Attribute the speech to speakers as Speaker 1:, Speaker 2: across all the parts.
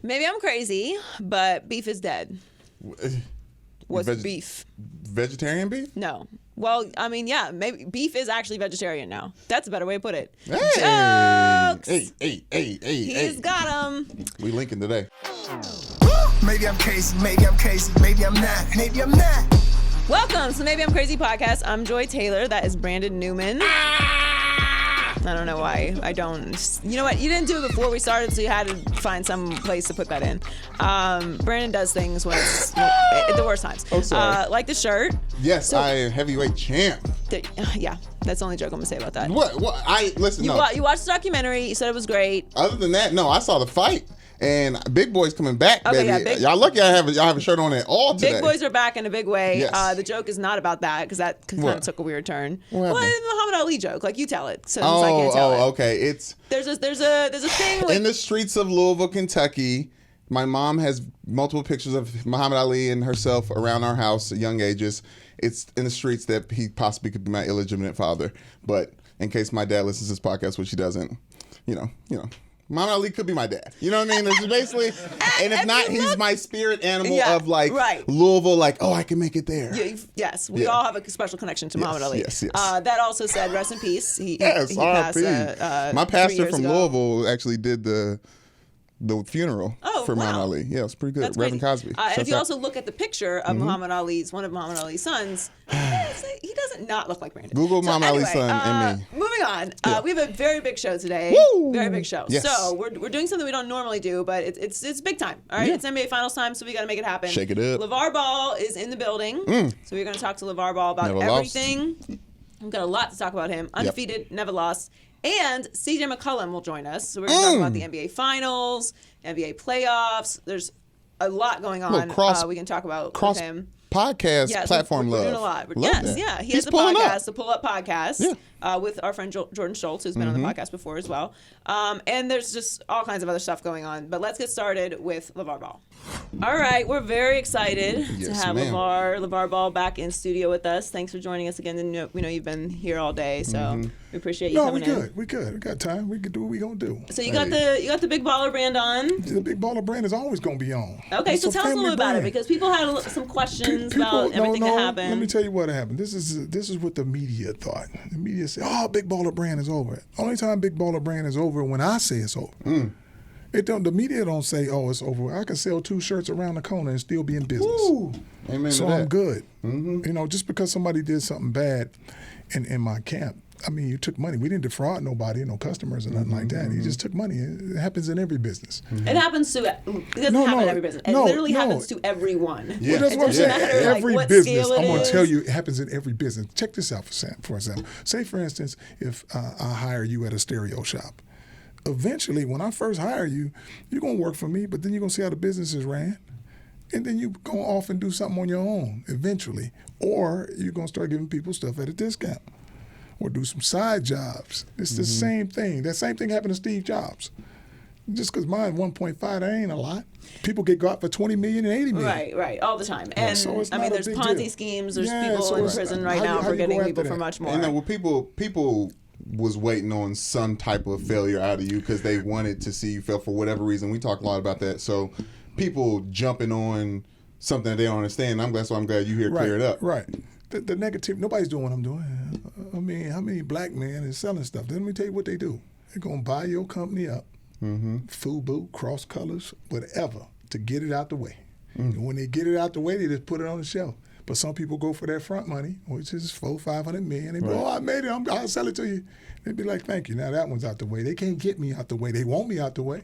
Speaker 1: Maybe I'm crazy, but beef is dead. What's beef?
Speaker 2: Vegetarian beef?
Speaker 1: No. Well, I mean, yeah, maybe beef is actually vegetarian now. That's a better way to put it.
Speaker 2: Hey!
Speaker 1: Jokes!
Speaker 2: Hey.
Speaker 1: He's got him.
Speaker 2: We linking today.
Speaker 3: Maybe I'm crazy, maybe I'm not.
Speaker 1: Welcome to Maybe I'm Crazy podcast. I'm Joy Taylor. That is Brandon Newman. I don't know why. I don't. You know what? You didn't do it before we started, so you had to find some place to put that in. Brandon does things when it's at the worst times.
Speaker 2: Oh, sorry.
Speaker 1: Like the shirt.
Speaker 2: Yes, I am heavyweight champ.
Speaker 1: Yeah, that's the only joke I'm gonna say about that.
Speaker 2: What? Listen.
Speaker 1: You watched the documentary. You said it was great.
Speaker 2: Other than that, no. I saw the fight. And Big Boy's coming back,
Speaker 1: okay,
Speaker 2: baby.
Speaker 1: Yeah,
Speaker 2: y'all lucky y'all have a shirt on at all today.
Speaker 1: Big Boys are back in a big way.
Speaker 2: Yes.
Speaker 1: The joke is not about that because that kind of took a weird turn.
Speaker 2: What happened?
Speaker 1: Well, it's a Muhammad Ali joke. Like you tell it, since I can't tell it.
Speaker 2: Okay. It's
Speaker 1: there's a thing
Speaker 2: in the streets of Louisville, Kentucky. My mom has multiple pictures of Muhammad Ali and herself around our house at young ages. It's in the streets that he possibly could be my illegitimate father. But in case my dad listens to this podcast, which he doesn't, you know. Muhammad Ali could be my dad. You know what I mean? It's basically, and if not, he's my spirit animal of Louisville. Like, I can make it there.
Speaker 1: Yes, we all have a special connection to Muhammad Ali.
Speaker 2: Yes.
Speaker 1: That also said, rest in peace. He
Speaker 2: passed. My pastor from
Speaker 1: ago.
Speaker 2: Louisville actually did the funeral for Muhammad Ali. Yeah, it was pretty good.
Speaker 1: That's
Speaker 2: Reverend
Speaker 1: crazy.
Speaker 2: Cosby.
Speaker 1: And if you also look at the picture of one of Muhammad Ali's sons, he doesn't not look like Brandon.
Speaker 2: Google Muhammad Ali's son and me.
Speaker 1: Moving on, we have a very big show today.
Speaker 2: Woo!
Speaker 1: Very big show.
Speaker 2: Yes.
Speaker 1: So we're doing something we don't normally do, but it's big time. All right, It's NBA Finals time, so we got to make it happen.
Speaker 2: Shake it up.
Speaker 1: LaVar Ball is in the building, so we're going to talk to LaVar Ball about everything. We've got a lot to talk about him. Undefeated, never lost. And CJ McCollum will join us. So we're going to talk about the NBA Finals, NBA playoffs. There's a lot going on we can talk about with him.
Speaker 2: Podcast platform
Speaker 1: we're
Speaker 2: love.
Speaker 1: Doing a lot.
Speaker 2: That.
Speaker 1: Yeah. He has a podcast, the Pull Up Podcast, with our friend Jordan Schultz, who's been on the podcast before as well. And there's just all kinds of other stuff going on. But let's get started with LaVar Ball. All right, we're very excited to have LaVar Ball back in studio with us. Thanks for joining us again. And we know you've been here all day, so we appreciate you coming in.
Speaker 4: We good. We got time. We can do what we gonna do.
Speaker 1: So you got the Big Baller brand on.
Speaker 4: The Big Baller brand is always gonna be on.
Speaker 1: Okay, so tell us a little bit about it because people had some questions about everything that happened.
Speaker 4: Let me tell you what happened. This is what the media thought. The media said, Big Baller brand is over. Only time Big Baller brand is over when I say it's over. The media don't say, it's over. I can sell 2 shirts around the corner and still be in business.
Speaker 2: Ooh. Amen
Speaker 4: so
Speaker 2: to that.
Speaker 4: I'm good. Just because somebody did something bad in my camp, I mean, you took money. We didn't defraud nobody, no customers or nothing like that. You just took money. It happens in every business.
Speaker 1: It happens to. It doesn't happen in every business. It literally happens to everyone.
Speaker 4: Yeah. Well, that's what I'm saying. Every business. I'm going to tell you, it happens in every business. Check this out for example. Say, for instance, if I hire you at a stereo shop. Eventually, when I first hire you, you're going to work for me, but then you're going to see how the business is ran. And then you're going to off and do something on your own eventually. Or you're going to start giving people stuff at a discount. Or do some side jobs. It's the same thing. That same thing happened to Steve Jobs. Just because mine 1.5, that ain't a lot. People get got for 20 million and 80 million.
Speaker 1: Right, all the time. And
Speaker 4: so
Speaker 1: there's Ponzi schemes. There's people in prison right now for getting people for much more.
Speaker 2: And people was waiting on some type of failure out of you because they wanted to see you fail for whatever reason. We talk a lot about that. So people jumping on something that they don't understand. I'm glad you here to clear it up.
Speaker 4: Right. The negative, nobody's doing what I'm doing. I mean, how many black men is selling stuff? Let me tell you what they do. They're going to buy your company up, FUBU, cross colors, whatever, to get it out the way. And when they get it out the way, they just put it on the shelf. But some people go for that front money, which is $400-500 million. They go, I made it, I'll sell it to you. They'd be like, thank you. Now that one's out the way. They can't get me out the way. They want me out the way.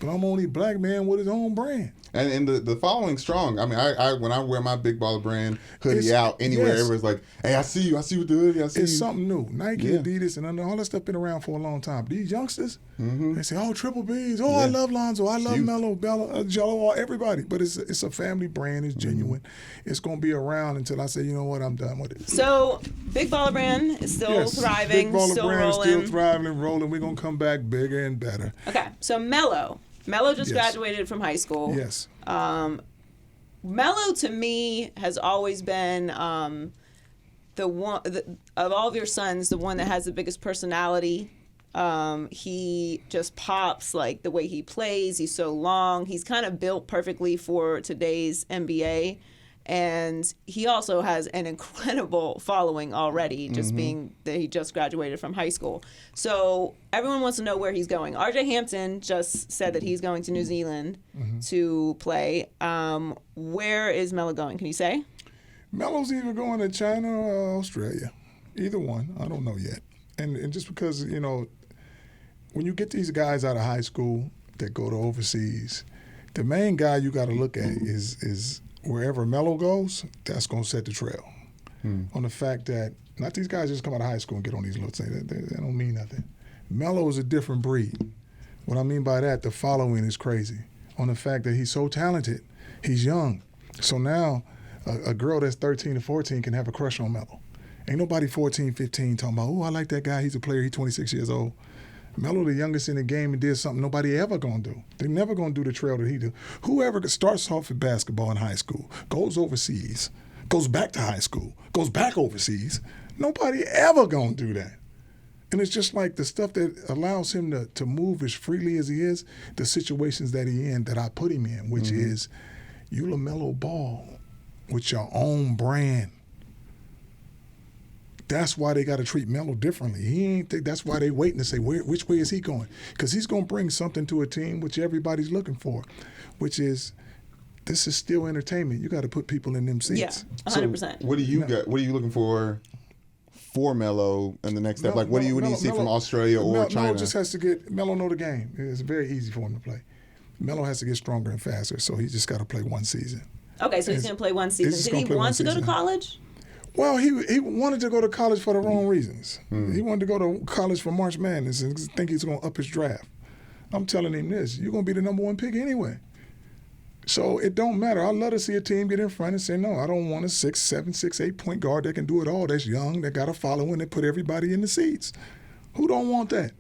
Speaker 4: But I'm only a black man with his own brand.
Speaker 2: And the following's strong. I mean, I when I wear my Big Baller brand hoodie out anywhere, everyone's like, hey, I see you with the hoodie. It's
Speaker 4: something new. Nike, Adidas, and all that stuff been around for a long time. These youngsters, they say, Triple B's. I love Lonzo. I love Melo, Gelo, everybody. But it's a family brand. It's genuine. It's going to be around until I say, you know what, I'm done with it.
Speaker 1: So Big Baller brand is still thriving,
Speaker 4: Big Baller
Speaker 1: still
Speaker 4: brand
Speaker 1: rolling.
Speaker 4: is still thriving and rolling. We're going to come back bigger and better.
Speaker 1: Okay, so Melo just graduated from high school.
Speaker 4: Yes.
Speaker 1: Melo to me has always been the one of all of your sons, the one that has the biggest personality He just pops, like the way he plays. He's so long. He's kind of built perfectly for today's NBA. And he also has an incredible following already, just being that he just graduated from high school. So everyone wants to know where he's going. RJ Hampton just said that he's going to New Zealand to play. Where is Melo going? Can you say?
Speaker 4: Melo's either going to China or Australia. Either one. I don't know yet. And just because, you know, when you get these guys out of high school that go to overseas, the main guy you got to look at is wherever Melo goes, that's going to set the trail. On the fact that not these guys just come out of high school and get on these little things. They don't mean nothing. Melo is a different breed. What I mean by that, the following is crazy. On the fact that he's so talented, he's young. So now a girl that's 13 to 14 can have a crush on Melo. Ain't nobody 14, 15 talking about, oh, I like that guy. He's a player. He's 26 years old. Melo, the youngest in the game, and did something nobody ever going to do. They're never going to do the trail that he do. Whoever starts off at basketball in high school, goes overseas, goes back to high school, goes back overseas, nobody ever going to do that. And it's just like the stuff that allows him to move as freely as he is, the situations that he in, that I put him in, which is you LaMelo Ball with your own brand. That's why they got to treat Melo differently. He ain't think that's why they waiting to say which way is he going, because he's going to bring something to a team which everybody's looking for, which is this is still entertainment. You got to put people in them seats.
Speaker 1: Yeah, 100%.
Speaker 2: So what do you got? What are you looking for Melo in the next step? Like what do you see from Australia or China?
Speaker 4: Melo just has to get Melo know the game. It's very easy for him to play. Melo has to get stronger and faster, so he just got to play one season.
Speaker 1: Okay, so he's going to play one season. Did he want to go to college?
Speaker 4: Well, he wanted to go to college for the wrong reasons. He wanted to go to college for March Madness and think he's going to up his draft. I'm telling him this, you're going to be the number one pick anyway. So it don't matter. I'd love to see a team get in front and say, no, I don't want a 6'7", 6'8" point guard that can do it all, that's young, that got a following, that put everybody in the seats. Who don't want that?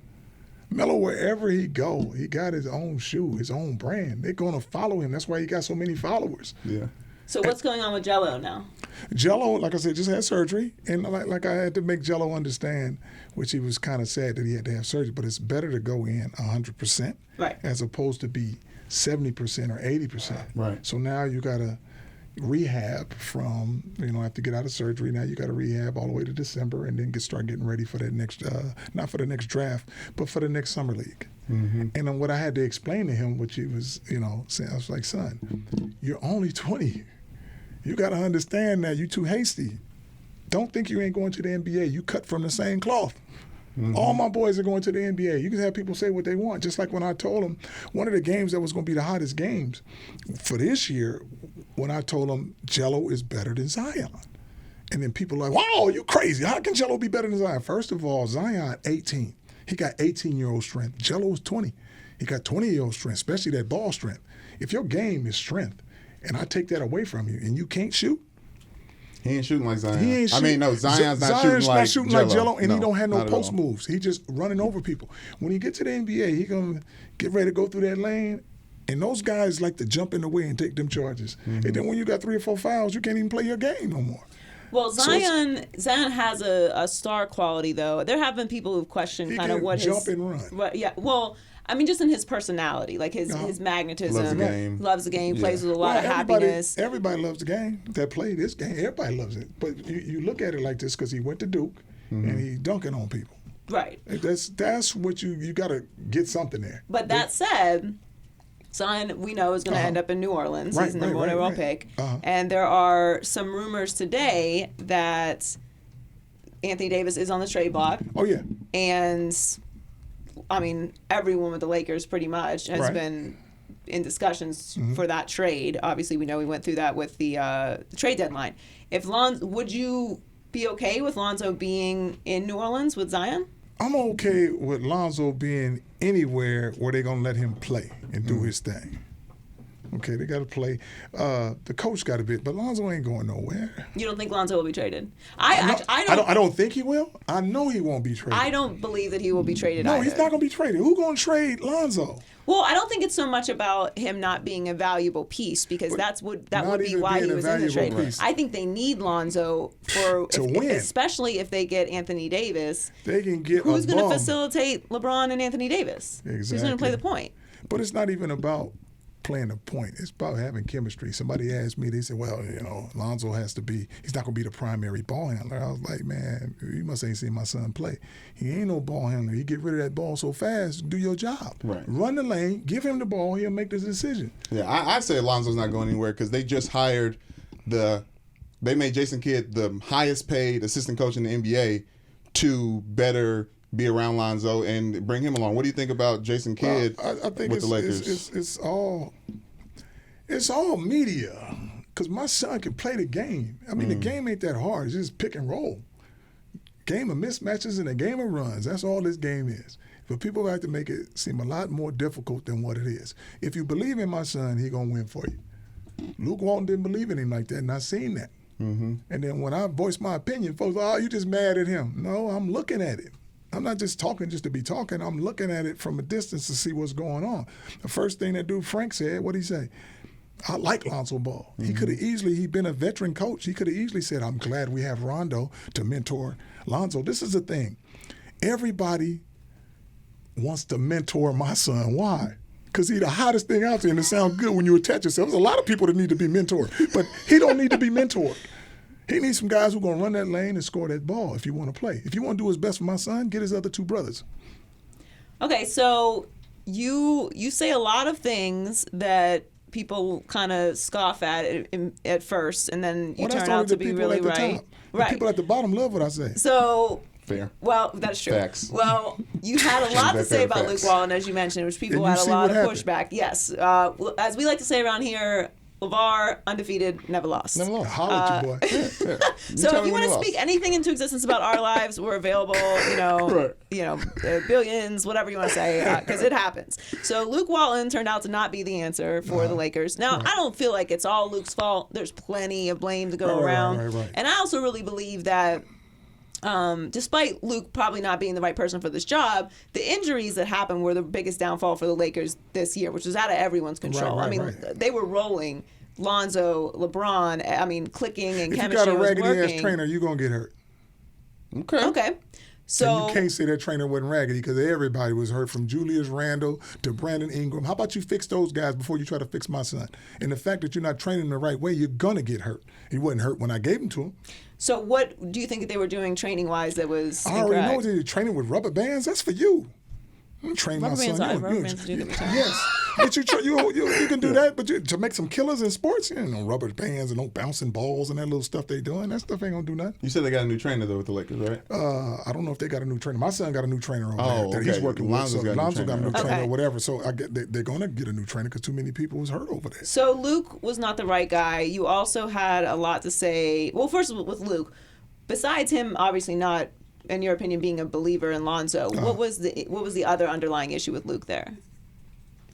Speaker 4: Melo, wherever he go, he got his own shoe, his own brand. They're going to follow him. That's why he got so many followers.
Speaker 2: Yeah.
Speaker 1: So what's going on with Gelo now?
Speaker 4: Gelo, like I said, just had surgery. And like I had to make Gelo understand, which he was kind of sad that he had to have surgery, but it's better to go in 100% as opposed to be 70% or 80%.
Speaker 2: Right.
Speaker 4: So now you got to rehab from, after you get out of surgery, now you got to rehab all the way to December and then start getting ready for that next, not for the next draft, but for the next summer league. And then what I had to explain to him, which he was, saying, I was like, son, you're only 20. You got to understand that you're too hasty. Don't think you ain't going to the NBA. You cut from the same cloth. All my boys are going to the NBA. You can have people say what they want. Just like when I told them, one of the games that was going to be the hottest games for this year, when I told them Gelo is better than Zion. And then people are like, wow, you crazy. How can Gelo be better than Zion? First of all, Zion, 18. He got 18-year-old strength. Gelo is 20. He got 20-year-old strength, especially that ball strength. If your game is strength, and I take that away from you, and you can't shoot,
Speaker 2: he ain't shooting like Zion.
Speaker 4: He ain't
Speaker 2: Zion's not shooting like
Speaker 4: Gelo, and he don't have no post
Speaker 2: all.
Speaker 4: moves. He just running over people. When he get to the NBA, he gonna get ready to go through that lane, and those guys like to jump in the way and take them charges. And then when you got 3 or 4 fouls, you can't even play your game no more.
Speaker 1: Well, Zion has a star quality, though. There have been people who've questioned kind of what
Speaker 4: jump and run.
Speaker 1: Well, I mean, just in his personality, like his magnetism. Loves the game, plays with a lot of happiness.
Speaker 4: Everybody loves the game. That play this game, everybody loves it. But you look at it like this because he went to Duke and he's dunking on people.
Speaker 1: Right.
Speaker 4: That's what you got to get something there.
Speaker 1: But that said, Zion, we know, is going to end up in New Orleans. He's the number one overall pick. And there are some rumors today that Anthony Davis is on the trade block.
Speaker 4: Oh, yeah.
Speaker 1: And, I mean, everyone with the Lakers pretty much has been in discussions for that trade. Obviously, we know we went through that with the trade deadline. Would you be okay with Lonzo being in New Orleans with Zion?
Speaker 4: I'm okay with Lonzo being anywhere where they're going to let him play and do his thing. Okay, they got to play. The coach got a bit, but Lonzo ain't going nowhere.
Speaker 1: You don't think Lonzo will be traded?
Speaker 4: I don't think he will. I know he won't be traded.
Speaker 1: I don't believe that he will be traded
Speaker 4: No,
Speaker 1: either.
Speaker 4: he's not going to be traded. Who's going to trade Lonzo?
Speaker 1: Well, I don't think it's so much about him not being a valuable piece, because that would be why he was in the trade.
Speaker 4: Piece.
Speaker 1: I think they need Lonzo to
Speaker 4: win,
Speaker 1: especially if they get Anthony Davis.
Speaker 4: They can get
Speaker 1: who's going to facilitate LeBron and Anthony Davis?
Speaker 4: Exactly.
Speaker 1: Who's going to play the point?
Speaker 4: But it's not even about playing the point. It's about having chemistry. Somebody asked me, they said, well, Lonzo he's not going to be the primary ball handler. I was like, man, you must ain't seen my son play. He ain't no ball handler. He get rid of that ball so fast, do your job.
Speaker 2: Right.
Speaker 4: Run the lane, give him the ball, he'll make the decision.
Speaker 2: Yeah, I say Lonzo's not going anywhere because they just hired they made Jason Kidd the highest paid assistant coach in the NBA to better be around Lonzo and bring him along. What do you think about Jason Kidd
Speaker 4: I think
Speaker 2: with the Lakers?
Speaker 4: It's all media, because my son can play the game. I mean, the game ain't that hard. It's just pick and roll. Game of mismatches and a game of runs. That's all this game is. But people have to make it seem a lot more difficult than what it is. If you believe in my son, he going to win for you. Luke Walton didn't believe in him like that, and I seen that. Mm-hmm. And then when I voiced my opinion, folks, you just mad at him. No, I'm looking at it. I'm not just talking just to be talking. I'm looking at it from a distance to see what's going on. The first thing that dude Frank said, what'd he say? I like Lonzo Ball. Mm-hmm. He could have he'd been a veteran coach. He could have easily said, I'm glad we have Rondo to mentor Lonzo. This is the thing. Everybody wants to mentor my son. Why? Because he's the hottest thing out there, and it sounds good when you attach yourself. There's a lot of people that need to be mentored, but he don't need to be mentored. He needs some guys who are going to run that lane and score that ball if you want to play. If you want to do his best for my son, get his other two brothers.
Speaker 1: Okay, so you say a lot of things that people kind of scoff at first, and then you turn out to be really right.
Speaker 4: The people at the bottom love what I say.
Speaker 1: So,
Speaker 2: fair.
Speaker 1: Well, that's true.
Speaker 2: Facts.
Speaker 1: Well, you had a lot to say about Luke Walton, as you mentioned, which people had a lot of pushback. Yes. As we like to say around here, LaVar, undefeated, never lost.
Speaker 4: Never lost. Holler at you, boy.
Speaker 1: So if you want to speak anything into existence about our lives, we're available, billions, whatever you want to say, because it happens. So Luke Walton turned out to not be the answer for the Lakers. Now, I don't feel like it's all Luke's fault. There's plenty of blame to go around.
Speaker 4: Right.
Speaker 1: And I also really believe that despite Luke probably not being the right person for this job, the injuries that happened were the biggest downfall for the Lakers this year, which was out of everyone's control. They were rolling. Lonzo, LeBron, clicking and chemistry was working. If you got a raggedy-ass
Speaker 4: trainer, you're going to get hurt.
Speaker 1: Okay. So
Speaker 4: and you can't say that trainer wasn't raggedy, because everybody was hurt, from Julius Randle to Brandon Ingram. How about you fix those guys before you try to fix my son? And the fact that you're not training him the right way, you're going to get hurt. He wasn't hurt when I gave him to him.
Speaker 1: So what do you think that they were doing training-wise that was
Speaker 4: I already know they're training with rubber bands. That's for you. I'm training my son.
Speaker 1: Rubber bands do that.
Speaker 4: Yes. But you can do that, but to make some killers in sports, no rubber bands and no bouncing balls and that little stuff they doing. That stuff ain't gonna do nothing.
Speaker 2: You said they got a new trainer though with the Lakers, right?
Speaker 4: I don't know if they got a new trainer. My son got a new trainer over there that
Speaker 2: okay.
Speaker 4: he's working
Speaker 2: Lonzo's
Speaker 4: with. So Lonzo got a new trainer
Speaker 1: okay.
Speaker 4: or whatever. So I get they're gonna get a new trainer because too many people was hurt over there.
Speaker 1: So Luke was not the right guy. You also had a lot to say. Well, first of all, with Luke, besides him obviously not, in your opinion, being a believer in Lonzo, what was the other underlying issue with Luke there?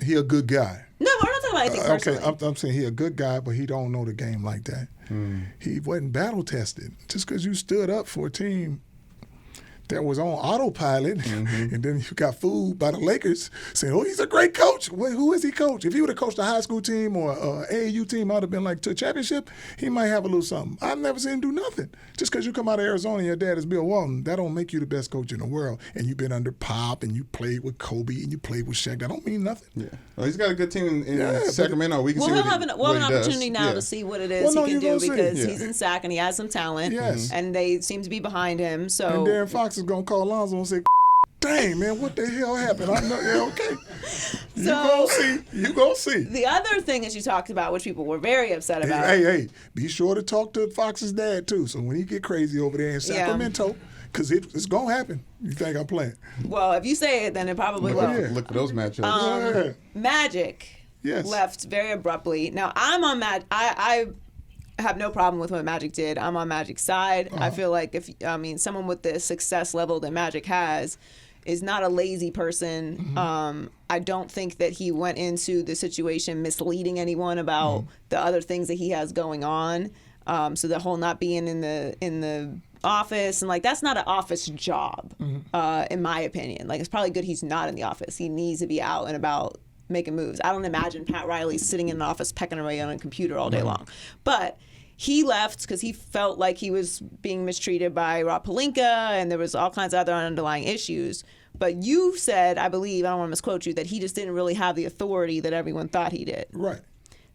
Speaker 4: He a good guy.
Speaker 1: No, we're not talking about anything personally.
Speaker 4: Okay, I'm saying he a good guy, but he don't know the game like that. He wasn't battle tested. Just because you stood up for a team that was on autopilot, and then you got fooled by the Lakers saying, "Oh, he's a great coach." Wait, who is he coach? If he would have coached a high school team or AAU team, I'd have been like to a championship. He might have a little something. I've never seen him do nothing. Just because you come out of Arizona and your dad is Bill Walton, that don't make you the best coach in the world. And you've been under Pop, and you played with Kobe, and you played with Shaq. That don't mean nothing.
Speaker 2: Yeah. Well, he's got a good team in Sacramento. We can see
Speaker 1: we'll
Speaker 2: what
Speaker 1: have an opportunity now to see what it is he can do, because he's in Sac and he has some talent.
Speaker 4: Yes.
Speaker 1: And they seem to be behind him. So
Speaker 4: and Darren Fox is gonna call Lonzo and say, "Dang, man, what the hell happened?" I know. Yeah, okay. You gonna see.
Speaker 1: The other thing that you talked about, which people were very upset about.
Speaker 4: Hey, be sure to talk to Fox's dad too. So when he get crazy over there in Sacramento, because it's gonna happen. You think I'm playing?
Speaker 1: Well, if you say it, then it probably will.
Speaker 2: Look at those matchups.
Speaker 1: Magic left very abruptly. Now I'm on Magic. I have no problem with what Magic did. I'm on Magic's side. I feel like if someone with the success level that Magic has, is not a lazy person. I don't think that he went into the situation misleading anyone about the other things that he has going on. So the whole not being in the office and like that's not an office job, in my opinion. Like it's probably good he's not in the office. He needs to be out and about making moves. I don't imagine Pat Riley sitting in an office pecking away on a computer all day long. But he left because he felt like he was being mistreated by Rob Pelinka and there was all kinds of other underlying issues. But you said, I believe, I don't want to misquote you, that he just didn't really have the authority that everyone thought he did.
Speaker 4: Right.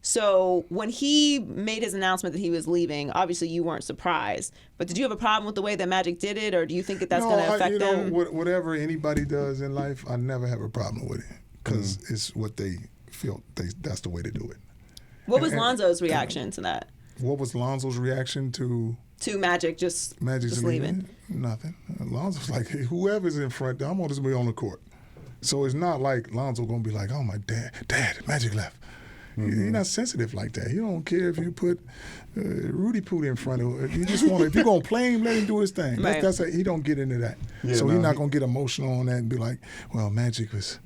Speaker 1: So when he made his announcement that he was leaving, obviously you weren't surprised. But did you have a problem with the way that Magic did it, or do you think that that's going to affect them?
Speaker 4: Whatever anybody does in life, I never have a problem with it because it's what they feel that's the way to do it.
Speaker 1: What was Lonzo's reaction to that?
Speaker 4: What was Lonzo's reaction to
Speaker 1: Magic just leaving?
Speaker 4: Nothing. Lonzo's like, hey, whoever's in front, I'm going to be on the court. So it's not like Lonzo going to be like, oh, my dad, Magic left. You're not sensitive like that. You don't care if you put Rudy Poot in front of him. You just want to, if you're going to play him, let him do his thing.
Speaker 1: Right.
Speaker 4: He don't get into that. Yeah, so he's not going to get emotional on that and be like, well, Magic was,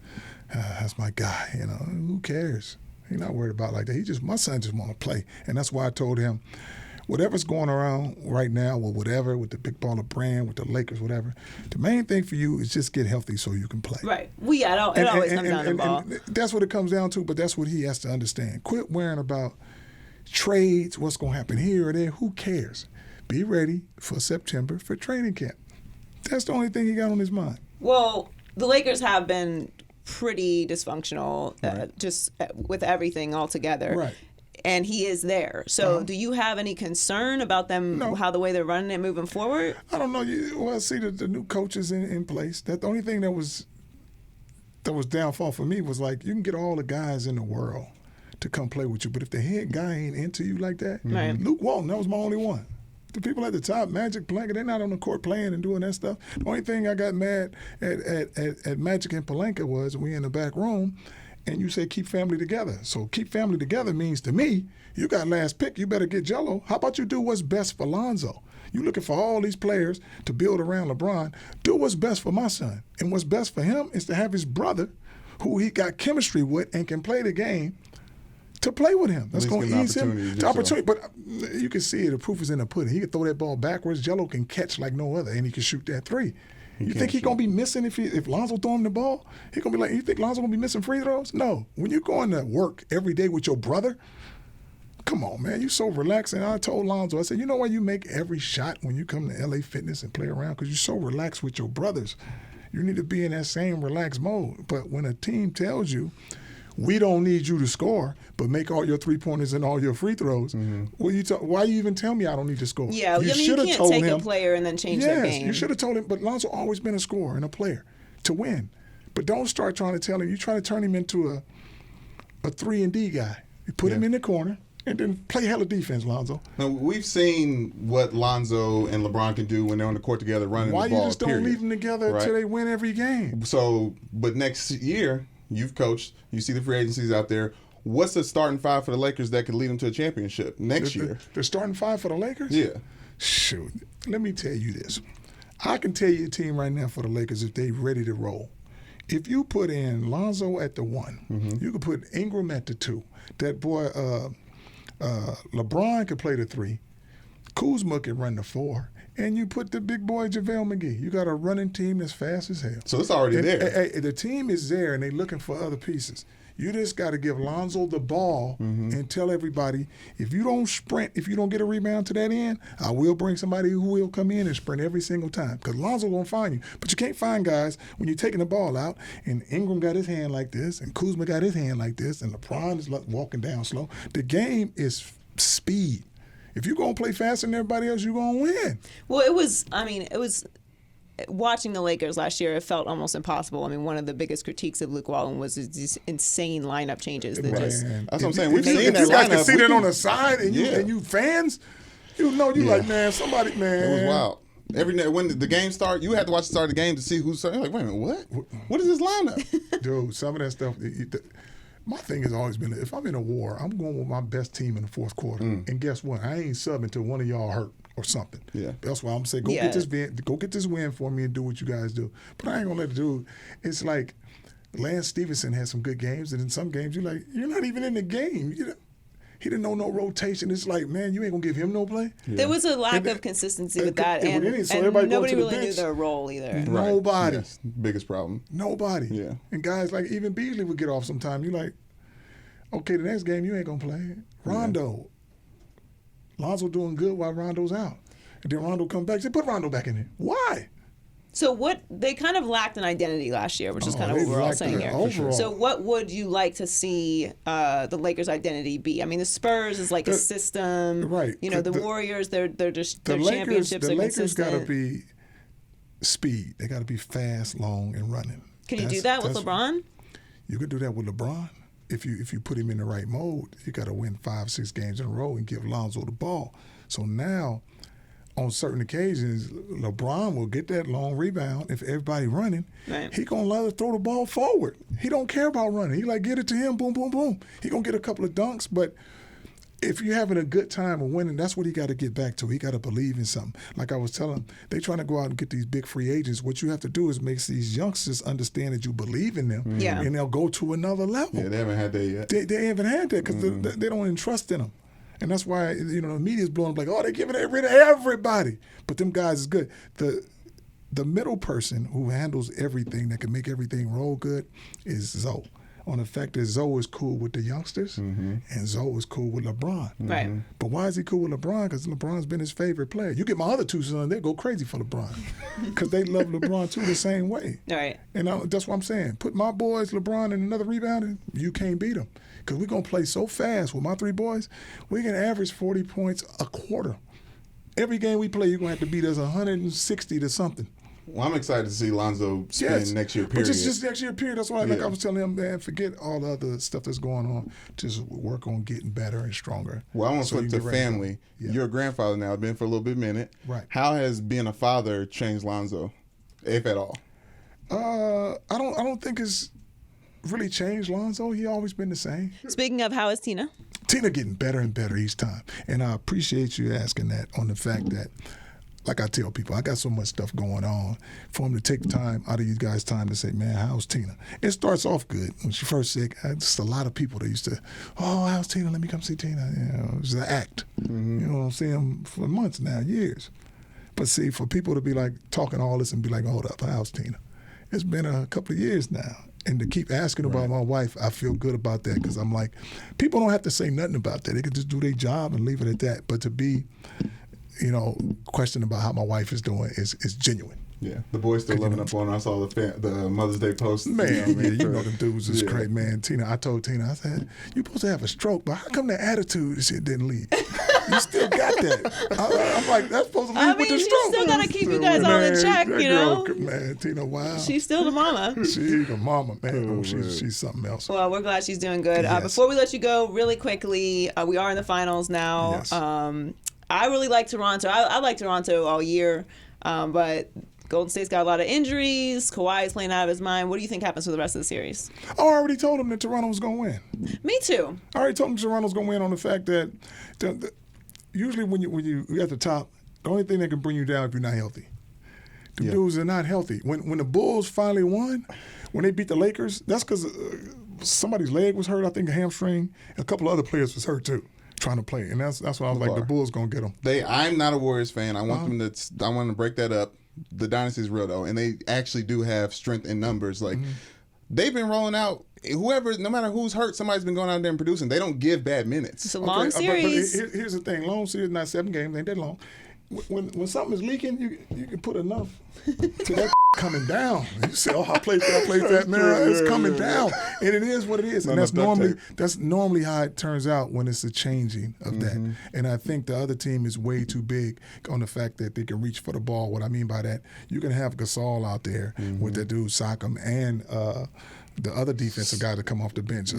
Speaker 4: that's my guy. You know, who cares? He's not worried about it like that. My son just want to play. And that's why I told him, whatever's going around right now with whatever, with the big baller brand, with the Lakers, whatever, the main thing for you is just get healthy so you can play.
Speaker 1: Right. It always comes down to ball.
Speaker 4: And that's what it comes down to, but that's what he has to understand. Quit worrying about trades, what's going to happen here or there. Who cares? Be ready for September for training camp. That's the only thing he got on his mind.
Speaker 1: Well, the Lakers have been pretty dysfunctional, just with everything altogether.
Speaker 4: Right.
Speaker 1: And he is there. So do you have any concern about them, how the way they're running it moving forward?
Speaker 4: I don't know. Well, see, the new coaches in place. That the only thing that was downfall for me was like, you can get all the guys in the world to come play with you, but if the head guy ain't into you like that, Luke Walton, that was my only one. The people at the top, Magic, Pelinka, they're not on the court playing and doing that stuff. The only thing I got mad at Magic and Pelinka was we in the back room, and you say keep family together. So keep family together means to me, you got last pick, you better get Gelo. How about you do what's best for Lonzo? You're looking for all these players to build around LeBron. Do what's best for my son. And what's best for him is to have his brother, who he got chemistry with and can play the game, to play with him. That's going to ease him. The opportunity. But you can see it. The proof is in the pudding. He can throw that ball backwards. Gelo can catch like no other, and he can shoot that three. You think he's going to be missing if Lonzo throw him the ball? He's going to be like, you think Lonzo going to be missing free throws? No. When you're going to work every day with your brother, come on, man. You're so relaxed. And I told Lonzo, I said, you know why you make every shot when you come to LA Fitness and play around? Because you're so relaxed with your brothers. You need to be in that same relaxed mode. But when a team tells you, we don't need you to score, but make all your three-pointers and all your free throws. Why you even tell me I don't need to score?
Speaker 1: Yeah, you can't take a player and then change their game.
Speaker 4: You should have told him, but Lonzo always been a scorer and a player to win. But don't start trying to tell him, you try to turn him into a 3-and-D guy. You put him in the corner and then play hella defense, Lonzo.
Speaker 2: Now, we've seen what Lonzo and LeBron can do when they're on the court together running the ball,
Speaker 4: Why you just don't leave them together until they win every game?
Speaker 2: So, but next year, you've coached. You see the free agencies out there. What's the starting five for the Lakers that could lead them to a championship next year?
Speaker 4: The starting five for the Lakers?
Speaker 2: Yeah.
Speaker 4: Shoot. Let me tell you this. I can tell you a team right now for the Lakers if they're ready to roll. If you put in Lonzo at the 1, you could put Ingram at the 2. That boy, LeBron could play the 3. Kuzma could run the 4. And you put the big boy JaVale McGee. You got a running team that's fast as hell.
Speaker 2: So it's already there.
Speaker 4: The team is there, and they're looking for other pieces. You just got to give Lonzo the ball and tell everybody, if you don't sprint, if you don't get a rebound to that end, I will bring somebody who will come in and sprint every single time because Lonzo won't find you. But you can't find guys when you're taking the ball out, and Ingram got his hand like this, and Kuzma got his hand like this, and LeBron is walking down slow. The game is speed. If you're going to play faster than everybody else, you're going to win.
Speaker 1: Well, it was watching the Lakers last year, it felt almost impossible. I mean, one of the biggest critiques of Luke Walton was these insane lineup changes. That
Speaker 2: That's what I'm saying. We've seen that
Speaker 4: you guys
Speaker 2: lineup.
Speaker 4: can see that on the side, and you fans, like, man, somebody, man.
Speaker 2: It was wild. Every night when the game started, you had to watch the start of the game to see who's starting. Like, wait a minute, what? What is this lineup?
Speaker 4: Dude, some of that stuff. My thing has always been, if I'm in a war, I'm going with my best team in the fourth quarter. And guess what? I ain't subbing until one of y'all hurt or something.
Speaker 2: Yeah.
Speaker 4: That's why I'm saying, go get this win for me and do what you guys do. But I ain't gonna let it do. It's like Lance Stevenson had some good games, and in some games you're like, you're not even in the game. He didn't know no rotation. It's like, man, you ain't gonna give him no play.
Speaker 1: Yeah. There was a lack of consistency with that, and
Speaker 4: everybody
Speaker 1: nobody really knew their role either.
Speaker 2: Right.
Speaker 4: Nobody.
Speaker 2: Yes. Biggest problem.
Speaker 4: Nobody.
Speaker 2: Yeah.
Speaker 4: And guys like even Beasley would get off sometime. You're like, okay, the next game you ain't gonna play. Rondo. Lonzo doing good while Rondo's out. And then Rondo come back. Say, put Rondo back in there. Why?
Speaker 1: So they kind of lacked an identity last year, which is kind of what we're all saying here.
Speaker 4: Overall.
Speaker 1: So what would you like to see the Lakers' identity be? I mean, the Spurs is like a system.
Speaker 4: Right.
Speaker 1: You know, the Warriors, they're just their championships are consistent.
Speaker 4: The Lakers got to be speed. They got to be fast, long, and running.
Speaker 1: Can you do that with LeBron?
Speaker 4: You could do that with LeBron. If you put him in the right mode, you got to win 5-6 games in a row and give Lonzo the ball. So now, on certain occasions, LeBron will get that long rebound. If everybody running, he gonna let her throw the ball forward. He don't care about running. He like, get it to him, boom, boom, boom. He gonna get a couple of dunks, but if you're having a good time of winning, that's what he got to get back to. He got to believe in something. Like I was telling him, they trying to go out and get these big free agents. What you have to do is make these youngsters understand that you believe in them, and they'll go to another level.
Speaker 2: Yeah, they haven't had that yet.
Speaker 4: They haven't had that because they don't entrust in them. And that's why, the media's blowing up like, oh, they're giving it rid of everybody. But them guys is good. The middle person who handles everything, that can make everything roll good, is Zoe. On the fact that Zoe is cool with the youngsters, and Zoe is cool with LeBron.
Speaker 1: Right.
Speaker 4: But why is he cool with LeBron? Because LeBron's been his favorite player. You get my other two sons, they go crazy for LeBron. Because they love LeBron, too, the same way.
Speaker 1: Right.
Speaker 4: And that's what I'm saying. Put my boys, LeBron, and another rebounder, you can't beat them. Because we're going to play so fast with my three boys, we can average 40 points a quarter. Every game we play, you're going to have to beat us 160 to something.
Speaker 2: Well, I'm excited to see Lonzo spend next year, period.
Speaker 4: But just next year, period. That's why I was telling him, man, forget all the other stuff that's going on. Just work on getting better and stronger.
Speaker 2: Well, I want to flip to family. You're a grandfather now. Been for a little bit minute.
Speaker 4: Right.
Speaker 2: How has being a father changed Lonzo, if at all?
Speaker 4: I don't think it's really changed Lonzo. He always been the same.
Speaker 1: Speaking of, how is Tina?
Speaker 4: Tina getting better and better each time. And I appreciate you asking that on the fact that, like I tell people, I got so much stuff going on. For him to take time out of you guys' time to say, man, how's Tina? It starts off good. When she first sick, just a lot of people that used to, oh, how's Tina? Let me come see Tina. It was an act. I'm seeing him for months now, years. But see, for people to be like talking all this and be like, hold up, how's Tina? It's been a couple of years now. And to keep asking about my wife, I feel good about that because I'm like, people don't have to say nothing about that. They can just do their job and leave it at that. But to be, questioning about how my wife is doing is genuine.
Speaker 2: Yeah, the boys still loving up on her. I saw the Mother's Day post.
Speaker 4: Man, them dudes is great, man. Tina, I told Tina, I said, you're supposed to have a stroke, but how come the attitude shit didn't leave? You still got that. I'm like, that's supposed to leave with the stroke.
Speaker 1: She's still got to keep you guys all in check,
Speaker 4: Man, Tina, wow.
Speaker 1: She's still the mama.
Speaker 4: She's the mama, man. She's something else.
Speaker 1: Well, we're glad she's doing good.
Speaker 4: Yes.
Speaker 1: Before we let you go, really quickly, we are in the finals now.
Speaker 4: Yes.
Speaker 1: I really like Toronto. I like Toronto all year, but Golden State's got a lot of injuries. Kawhi is playing out of his mind. What do you think happens for the rest of the series?
Speaker 4: Oh, I already told him that Toronto was going to win.
Speaker 1: Me too.
Speaker 4: I already told him Toronto's going to win on the fact that usually when you're at the top, the only thing that can bring you down if you're not healthy. The dudes are not healthy. When the Bulls finally won, when they beat the Lakers, that's because somebody's leg was hurt, I think a hamstring. A couple of other players was hurt too, trying to play. And that's why I was like, the Bulls going to get them.
Speaker 2: I'm not a Warriors fan. I want them to. I want to break that up. The dynasty is real though, and they actually do have strength in numbers. Like they've been rolling out. Whoever, no matter who's hurt, somebody's been going out there and producing. They don't give bad minutes.
Speaker 1: It's a long series.
Speaker 4: But here's the thing: long series, not 7 games, ain't that long. When something is leaking, you can put enough to that coming down. You say, "Oh, I played that, man. It's coming down," and it is what it is. And that's normally how it turns out when it's a changing of that. And I think the other team is way too big on the fact that they can reach for the ball. What I mean by that, you can have Gasol out there with that dude Siakam and the other defensive guy to come off the bench.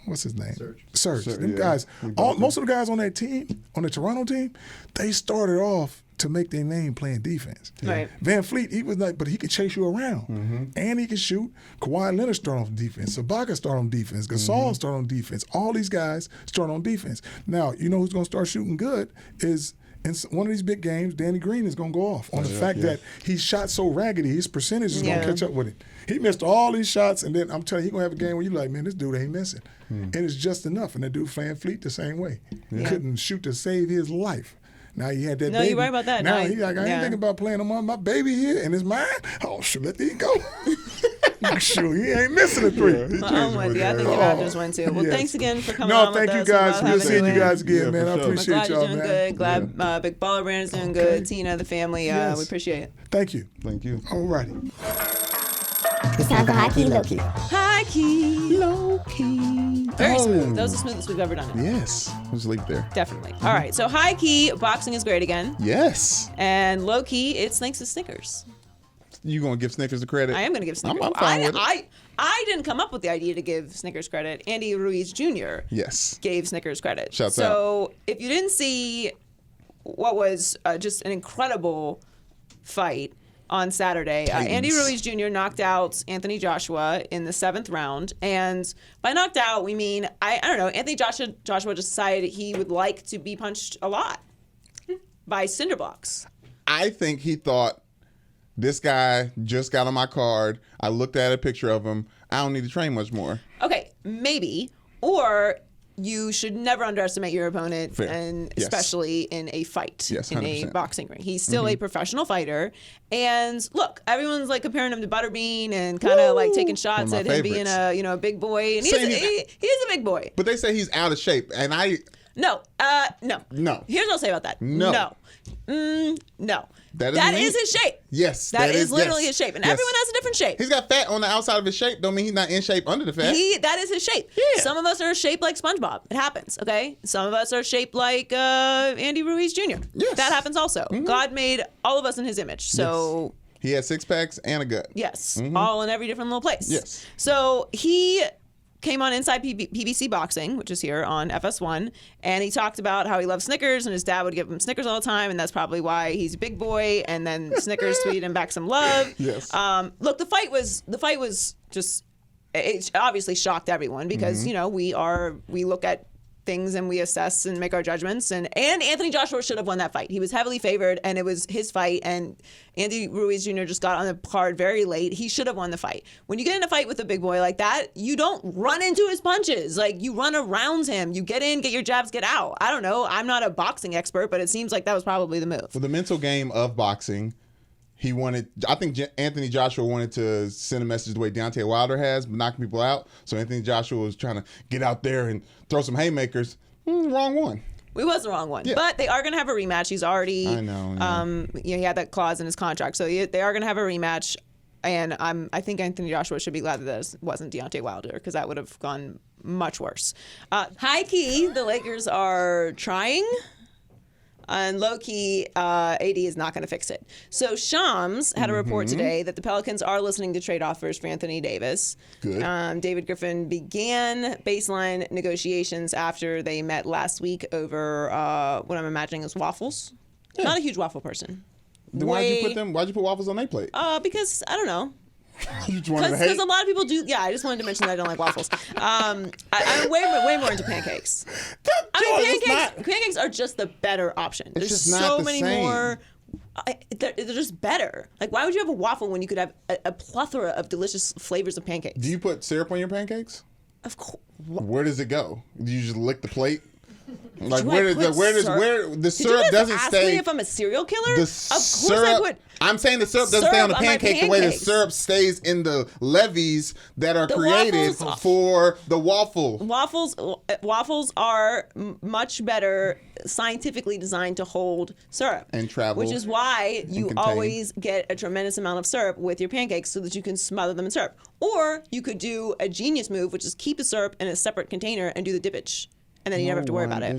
Speaker 4: What's his name? Serge. Them guys, most of the guys on that team, on the Toronto team, they started off to make their name playing defense.
Speaker 1: Right.
Speaker 4: Van Fleet, he was like, but he could chase you around. And he could shoot. Kawhi Leonard start on defense. Sabaka start on defense. Gasol start on defense. All these guys start on defense. Now, you know who's going to start shooting good is in one of these big games, Danny Green is going to go off on the fact that he shot so raggedy, his percentage is going to catch up with it. He missed all these shots, and then I'm telling you, he's going to have a game where you're like, man, this dude ain't missing. And it's just enough. And that dude Van Fleet the same way. He couldn't shoot to save his life. Now he had that baby.
Speaker 1: No, you're right about that.
Speaker 4: Now he's like, I ain't thinking about playing him on my baby here, and it's mine. Oh, shoot, let these go. Shoot, he ain't missing a three.
Speaker 1: I'm with you. I think the Raptors win too. Well, thanks again for coming
Speaker 4: No,
Speaker 1: on
Speaker 4: thank
Speaker 1: with
Speaker 4: you
Speaker 1: us.
Speaker 4: guys. Good seeing you guys again, man. I
Speaker 2: for sure.
Speaker 4: appreciate
Speaker 1: Glad
Speaker 4: y'all,
Speaker 1: you're doing
Speaker 4: man.
Speaker 1: good. Glad Big Baller Brand's doing good. Tina, the family, we appreciate it.
Speaker 4: Thank you.
Speaker 2: Thank you.
Speaker 4: All righty.
Speaker 5: It's time for high key, low key.
Speaker 1: High key, low key. Very smooth. That was the smoothest we've ever done it.
Speaker 2: Yes. Let's leave there.
Speaker 1: Definitely. All right. So high key, boxing is great again.
Speaker 2: Yes.
Speaker 1: And low key, it's thanks to Snickers.
Speaker 2: You gonna give Snickers the credit?
Speaker 1: I am going to give Snickers.
Speaker 2: I'm fine with it.
Speaker 1: I didn't come up with the idea to give Snickers credit. Andy Ruiz Jr.
Speaker 2: Yes.
Speaker 1: gave Snickers credit.
Speaker 2: Shouts
Speaker 1: so if you didn't see what was just an incredible fight on Saturday, Andy Ruiz Jr. knocked out Anthony Joshua in the 7th round. And by knocked out, we mean, I don't know, Anthony Joshua decided he would like to be punched a lot by cinder blocks.
Speaker 2: I think he thought, this guy just got on my card. I looked at a picture of him. I don't need to train much more.
Speaker 1: Okay, maybe. Or you should never underestimate your opponent,
Speaker 2: Fair.
Speaker 1: and
Speaker 2: Yes.
Speaker 1: especially in a fight,
Speaker 2: Yes,
Speaker 1: in a
Speaker 2: 100%.
Speaker 1: boxing ring. He's still a professional fighter. And look, everyone's like comparing him to Butterbean and kind of like taking shots
Speaker 2: One
Speaker 1: at
Speaker 2: of my
Speaker 1: him being a big boy. And
Speaker 2: Saying
Speaker 1: he is a big boy.
Speaker 2: But they say he's out of shape, and
Speaker 1: No.
Speaker 2: No.
Speaker 1: Here's what I'll say about that.
Speaker 2: No.
Speaker 1: No.
Speaker 2: That
Speaker 1: That
Speaker 2: doesn't
Speaker 1: is
Speaker 2: mean-
Speaker 1: his shape.
Speaker 2: Yes,
Speaker 1: that is
Speaker 2: is
Speaker 1: literally
Speaker 2: yes.
Speaker 1: his shape. And
Speaker 2: Yes.
Speaker 1: everyone has a different shape.
Speaker 2: He's got fat on the outside of his shape. Don't mean he's not in shape under the fat.
Speaker 1: That is his shape.
Speaker 2: Yeah.
Speaker 1: Some of us are shaped like SpongeBob. It happens, okay? Some of us are shaped like Andy Ruiz Jr.
Speaker 2: Yes.
Speaker 1: That happens also. God made all of us in his image. So,
Speaker 2: He had 6 packs and a gut.
Speaker 1: yes, all in every different little place.
Speaker 2: Yes.
Speaker 1: So he came on Inside PBC Boxing, which is here on FS1, and he talked about how he loves Snickers, and his dad would give him Snickers all the time, and that's probably why he's a big boy. And then Snickers tweeted him back some love.
Speaker 2: Yes.
Speaker 1: Look, the fight was just, it obviously shocked everyone because we look at things and we assess and make our judgments, and Anthony Joshua should have won that fight. He was heavily favored, and it was his fight, and Andy Ruiz Jr. just got on the card very late. He should have won the fight. When you get in a fight with a big boy like that, you don't run into his punches. Like, you run around him. You get in, get your jabs, get out. I don't know. I'm not a boxing expert, but it seems like that was probably the move.
Speaker 2: For the mental game of boxing, I think Anthony Joshua wanted to send a message the way Deontay Wilder has, knocking people out. So Anthony Joshua was trying to get out there and throw some haymakers. Wrong one.
Speaker 1: We was the wrong one.
Speaker 2: Yeah.
Speaker 1: But they are going to have a rematch. He's already,
Speaker 2: I know.
Speaker 1: he had that clause in his contract. So they are going to have a rematch. And I think Anthony Joshua should be glad that this wasn't Deontay Wilder, because that would have gone much worse. High key, the Lakers are trying. And low key, AD is not going to fix it. So Shams had a report today that the Pelicans are listening to trade offers for Anthony Davis.
Speaker 2: Good.
Speaker 1: David Griffin began baseline negotiations after they met last week over what I'm imagining is waffles.
Speaker 2: Yeah.
Speaker 1: Not a huge waffle person.
Speaker 2: Then why'd you put waffles on their plate?
Speaker 1: Because I don't know.
Speaker 2: You just wanted to hate?
Speaker 1: Because a lot of people do. Yeah, I just wanted to mention that I don't like waffles. I'm way more into pancakes. Pancakes are just the better option. There's
Speaker 2: just not
Speaker 1: so
Speaker 2: the
Speaker 1: many
Speaker 2: same.
Speaker 1: more. They're just better. Like, why would you have a waffle when you could have a plethora of delicious flavors of pancakes?
Speaker 2: Do you put syrup on your pancakes?
Speaker 1: Of course.
Speaker 2: Where does it go? Do you just lick the plate? Like,
Speaker 1: Do
Speaker 2: where
Speaker 1: I
Speaker 2: does
Speaker 1: put syrup?
Speaker 2: the
Speaker 1: Did
Speaker 2: syrup
Speaker 1: you just
Speaker 2: doesn't
Speaker 1: ask
Speaker 2: stay?
Speaker 1: me if I'm a serial killer?
Speaker 2: The
Speaker 1: Of course
Speaker 2: syrup,
Speaker 1: I put.
Speaker 2: I'm saying the syrup doesn't stay on the
Speaker 1: syrup on my
Speaker 2: pancake the way the
Speaker 1: pancakes.
Speaker 2: syrup stays in the levees that are
Speaker 1: The
Speaker 2: created
Speaker 1: waffles-
Speaker 2: for the waffle.
Speaker 1: Waffles are much better scientifically designed to hold syrup
Speaker 2: And travel
Speaker 1: which is why you
Speaker 2: contain.
Speaker 1: always get a tremendous amount of syrup with your pancakes so that you can smother them in syrup. Or you could do a genius move, which is keep the syrup in a separate container and do the dippage. and then you never have to worry about it.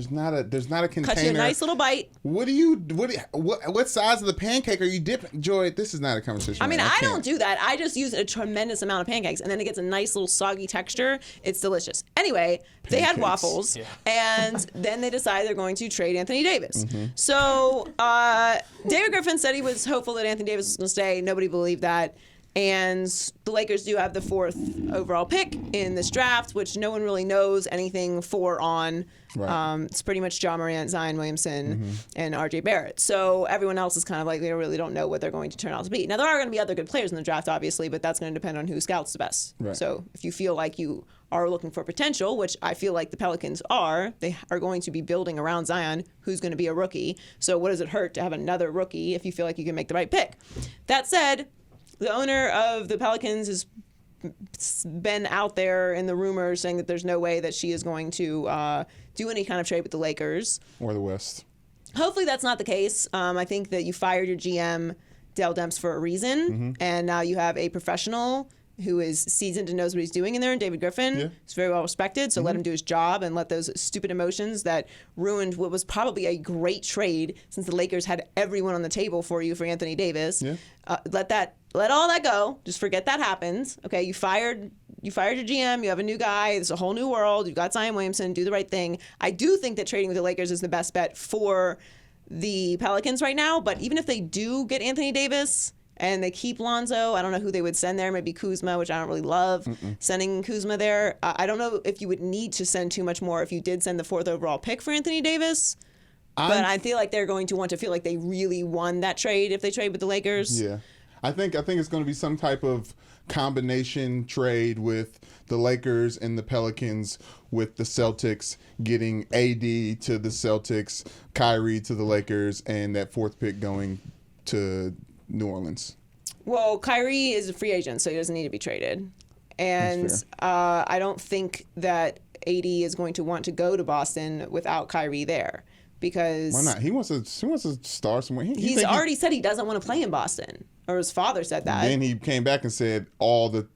Speaker 2: There's not a container.
Speaker 1: Cut you a nice little bite.
Speaker 2: What size of the pancake are you dipping? Joy, this is not a conversation.
Speaker 1: I mean, I don't do that. I just use a tremendous amount of pancakes, and then it gets a nice little soggy texture. It's delicious. Anyway, they had waffles, and then they decided they're going to trade Anthony Davis. So David Griffin said he was hopeful that Anthony Davis was going to stay. Nobody believed that. And the Lakers do have the 4th overall pick in this draft, which no one really knows anything on. Right. It's pretty much Ja Morant, Zion Williamson, and RJ Barrett. So everyone else is kind of like, they really don't know what they're going to turn out to be. Now, there are going to be other good players in the draft, obviously, but that's going to depend on who scouts the best. Right. So if you feel like you are looking for potential, which I feel like the Pelicans are, they are going to be building around Zion, who's going to be a rookie. So what does it hurt to have another rookie if you feel like you can make the right pick? That said, the owner of the Pelicans has been out there in the rumors saying that there's no way that she is going to do any kind of trade with the Lakers.
Speaker 2: Or the West.
Speaker 1: Hopefully that's not the case. I think that you fired your GM, Dell Demps, for a reason, and now you have a professional who is seasoned and knows what he's doing in there, and David Griffin. Yeah. He's very well respected, so let him do his job and let those stupid emotions that ruined what was probably a great trade, since the Lakers had everyone on the table for you for Anthony Davis. Yeah. Let all that go. Just forget that happened. Okay, you fired your GM. You have a new guy. It's a whole new world. You've got Zion Williamson. Do the right thing. I do think that trading with the Lakers is the best bet for the Pelicans right now. But even if they do get Anthony Davis and they keep Lonzo, I don't know who they would send there. Maybe Kuzma, which I don't really love sending Kuzma there. I don't know if you would need to send too much more if you did send the 4th overall pick for Anthony Davis. But I feel like they're going to want to feel like they really won that trade if they trade with the Lakers.
Speaker 2: Yeah. I think it's going to be some type of combination trade with the Lakers and the Pelicans, with the Celtics getting AD to the Celtics, Kyrie to the Lakers, and that 4th pick going to New Orleans.
Speaker 1: Well, Kyrie is a free agent, so he doesn't need to be traded. And I don't think that AD is going to want to go to Boston without Kyrie there. Because
Speaker 2: why not? He wants to star somewhere.
Speaker 1: He's already said he doesn't want to play in Boston, or his father said that.
Speaker 2: Then he came back and said all the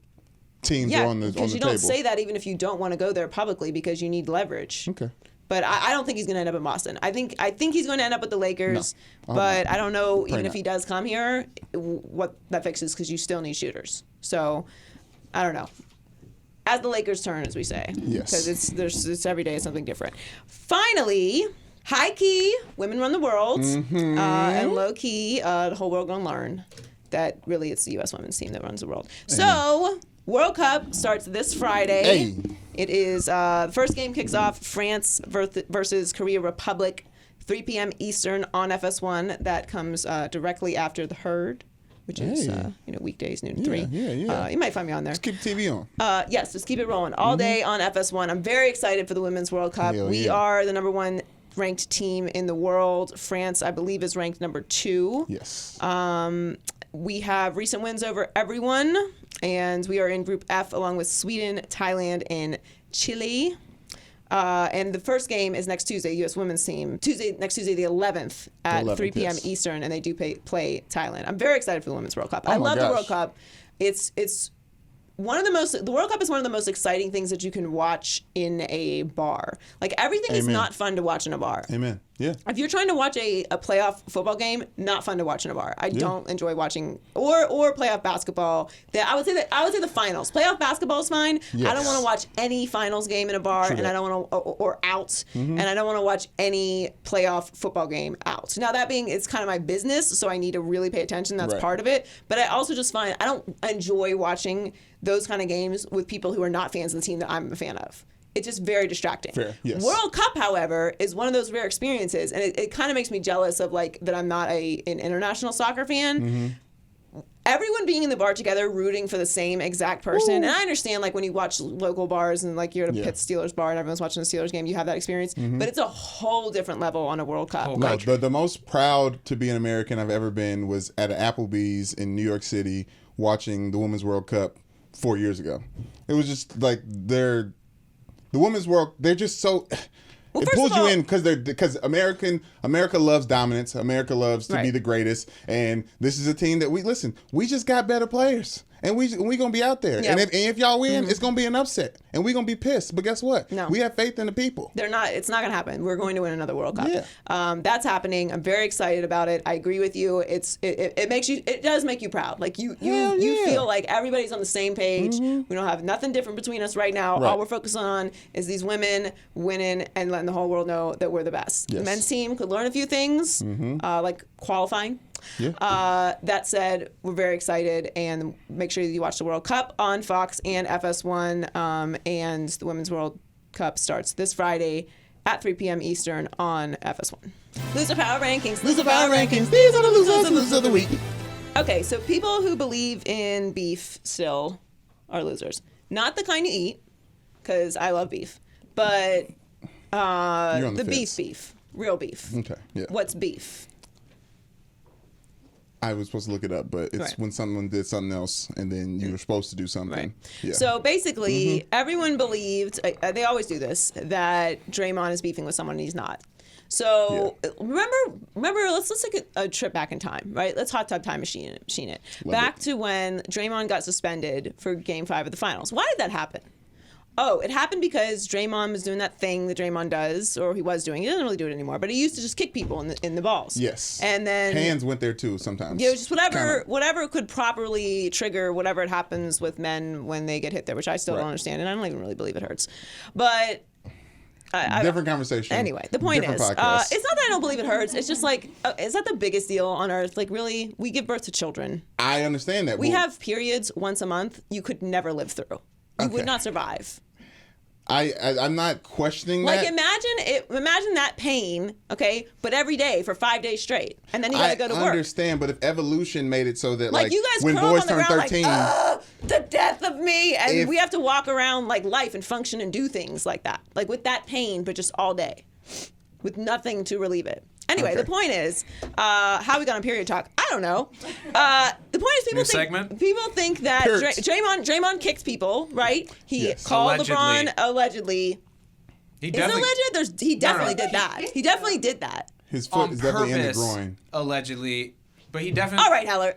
Speaker 2: teams are on the table.
Speaker 1: Because you don't say that even if you don't want to go there publicly, because you need leverage.
Speaker 2: Okay.
Speaker 1: But I don't think he's going to end up in Boston. I think he's going to end up with the Lakers. No, but I don't know, even if he does come here, what that fixes, because you still need shooters. So I don't know. As the Lakers turn, as we say.
Speaker 2: Yes.
Speaker 1: Because it's every day it's something different. Finally, high key, women run the world, and low key, the whole world gonna learn that really it's the U.S. women's team that runs the world. So, World Cup starts this Friday.
Speaker 2: Hey.
Speaker 1: It is the first game kicks off France versus Korea Republic, 3 p.m. Eastern on FS1. That comes directly after the Herd, which is weekdays noon 3.
Speaker 2: Yeah.
Speaker 1: You might find me on there.
Speaker 2: Just keep the TV on.
Speaker 1: Yes, just keep it rolling all day on FS1. I'm very excited for the Women's World Cup. We are the number 1 ranked team in the world. France, I believe, is ranked number 2.
Speaker 2: Yes.
Speaker 1: We have recent wins over everyone, and we are in Group F along with Sweden, Thailand, and Chile. And the first game is next Tuesday, U.S. women's team. Next Tuesday, the 11th at 3 p.m. Eastern, and they do play Thailand. I'm very excited for the Women's World Cup. I love the World Cup. It's the World Cup is one of the most exciting things that you can watch in a bar. Like, everything is not fun to watch in a bar.
Speaker 2: Amen. Yeah.
Speaker 1: If you're trying to watch a playoff football game, not fun to watch in a bar. I don't enjoy watching or playoff basketball. I would say the finals. Playoff basketball is fine. Yes. I don't want to watch any finals game in a bar, and I don't want to or out, and I don't want to watch any playoff football game out. Now, that being, it's kind of my business, so I need to really pay attention. That's part of it. But I also just find I don't enjoy watching those kind of games with people who are not fans of the team that I'm a fan of. It's just very distracting.
Speaker 2: Fair, yes.
Speaker 1: World Cup, however, is one of those rare experiences, and it kind of makes me jealous of that I'm not an international soccer fan. Everyone being in the bar together, rooting for the same exact person. And I understand, when you watch local bars and you're at a Pitt Steelers bar and everyone's watching the Steelers game, you have that experience. But it's a whole different level on a World Cup.
Speaker 2: No, the most proud to be an American I've ever been was at an Applebee's in New York City watching the Women's World Cup 4 years ago. It was just the Women's World, they're just so... It pulls you in because America loves dominance. America loves to be the greatest, and this is a team that we just got better players, And we gonna be out there.
Speaker 1: Yeah.
Speaker 2: And if y'all win, it's gonna be an upset. And we gonna be pissed. But guess what?
Speaker 1: No.
Speaker 2: We have faith in the people.
Speaker 1: It's not gonna happen. We're going to win another World Cup.
Speaker 2: Yeah.
Speaker 1: That's happening. I'm very excited about it. I agree with you. It does make you proud. Like you feel like everybody's on the same page. We don't have nothing different between us right now.
Speaker 2: Right.
Speaker 1: All we're focusing on is these women winning and letting the whole world know that we're the best.
Speaker 2: Yes.
Speaker 1: The men's team could learn a few things, like qualifying.
Speaker 2: Yeah.
Speaker 1: That said, we're very excited, and make sure that you watch the World Cup on Fox and FS1, and the Women's World Cup starts this Friday at 3 p.m. Eastern on FS1. Loser Power Rankings.
Speaker 2: Loser Power Rankings. These are the losers of the week.
Speaker 1: Okay, so people who believe in beef still are losers. Not the kind you eat, because I love beef, but the beef. Real beef.
Speaker 2: Okay, yeah.
Speaker 1: What's beef?
Speaker 2: I was supposed to look it up, but it's when someone did something else and then you were supposed to do something.
Speaker 1: Right.
Speaker 2: Yeah.
Speaker 1: So basically, everyone believed, they always do this, that Draymond is beefing with someone and he's not. So remember, let's take a trip back in time, right? Let's hot tub time machine it. Back to when Draymond got suspended for Game 5 of the Finals. Why did that happen? Oh, it happened because Draymond was doing that thing that Draymond does, or he was doing. He doesn't really do it anymore, but he used to just kick people in the balls.
Speaker 2: Yes.
Speaker 1: And then
Speaker 2: hands went there too sometimes.
Speaker 1: Yeah, just whatever could properly trigger whatever it happens with men when they get hit there, which I still don't understand, and I don't even really believe it hurts. But
Speaker 2: different conversation.
Speaker 1: Anyway, the point is, it's not that I don't believe it hurts. It's just like, is that the biggest deal on earth? Like, really, we give birth to children.
Speaker 2: I understand that.
Speaker 1: We have periods once a month. You could never live through. You would not survive.
Speaker 2: I'm not questioning
Speaker 1: that.
Speaker 2: Like,
Speaker 1: imagine that pain, okay, but every day for 5 days straight, and then you got to go to work.
Speaker 2: I understand, but if evolution made it so that like
Speaker 1: you guys
Speaker 2: when boys turn 13,
Speaker 1: the death of me, and we have to walk around like life and function and do things like that, like with that pain, but just all day, with nothing to relieve it. Anyway, the point is, how we got on period talk, I don't know. The point is, people think that Draymond kicks people, right? He called LeBron allegedly. He definitely did that. He definitely did that.
Speaker 2: His foot is definitely in the groin.
Speaker 6: Allegedly. But he definitely.
Speaker 1: All right, Heller.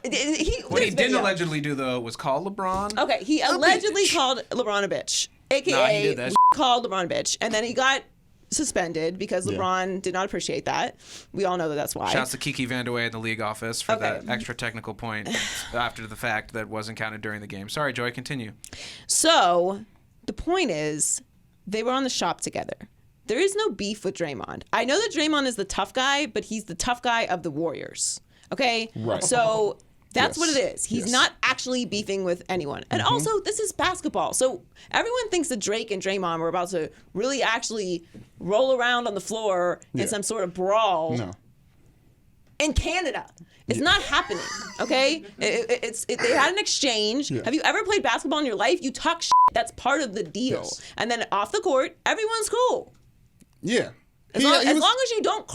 Speaker 6: What he didn't allegedly do, though, was call LeBron.
Speaker 1: Okay, he allegedly called LeBron a bitch. AKA called LeBron a bitch. And then he got suspended because LeBron did not appreciate that. We all know that that's why.
Speaker 6: Shouts to Kiki Vandeweghe in the league office for that extra technical point after the fact that wasn't counted during the game. Sorry, Joy, continue.
Speaker 1: So the point is, they were on the shop together. There is no beef with Draymond. I know that Draymond is the tough guy, but he's the tough guy of the Warriors. Okay?
Speaker 2: Right.
Speaker 1: So that's what it is. He's not actually beefing with anyone. And also, this is basketball. So everyone thinks that Drake and Draymond were about to really actually roll around on the floor in some sort of brawl.
Speaker 2: No.
Speaker 1: In Canada. It's not happening, okay? They had an exchange. Yeah. Have you ever played basketball in your life? You talk shit. That's part of the deal. Yes. And then off the court, everyone's cool.
Speaker 2: Yeah.
Speaker 1: As long as you don't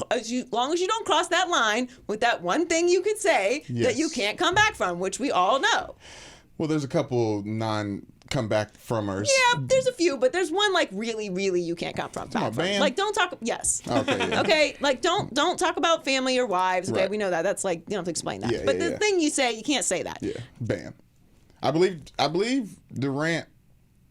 Speaker 1: cross that line with that one thing you could say that you can't come back from, which we all know.
Speaker 2: Well, there's a couple non-comeback fromers.
Speaker 1: Yeah, there's a few, but there's one like really, really you can't come from. Like don't talk. Yes. Okay. Yeah. Okay. Like don't talk about family or wives. Okay, we know that. That's like you don't have to explain that. But the thing you say, you can't say that.
Speaker 2: Yeah. Ban. I believe Durant.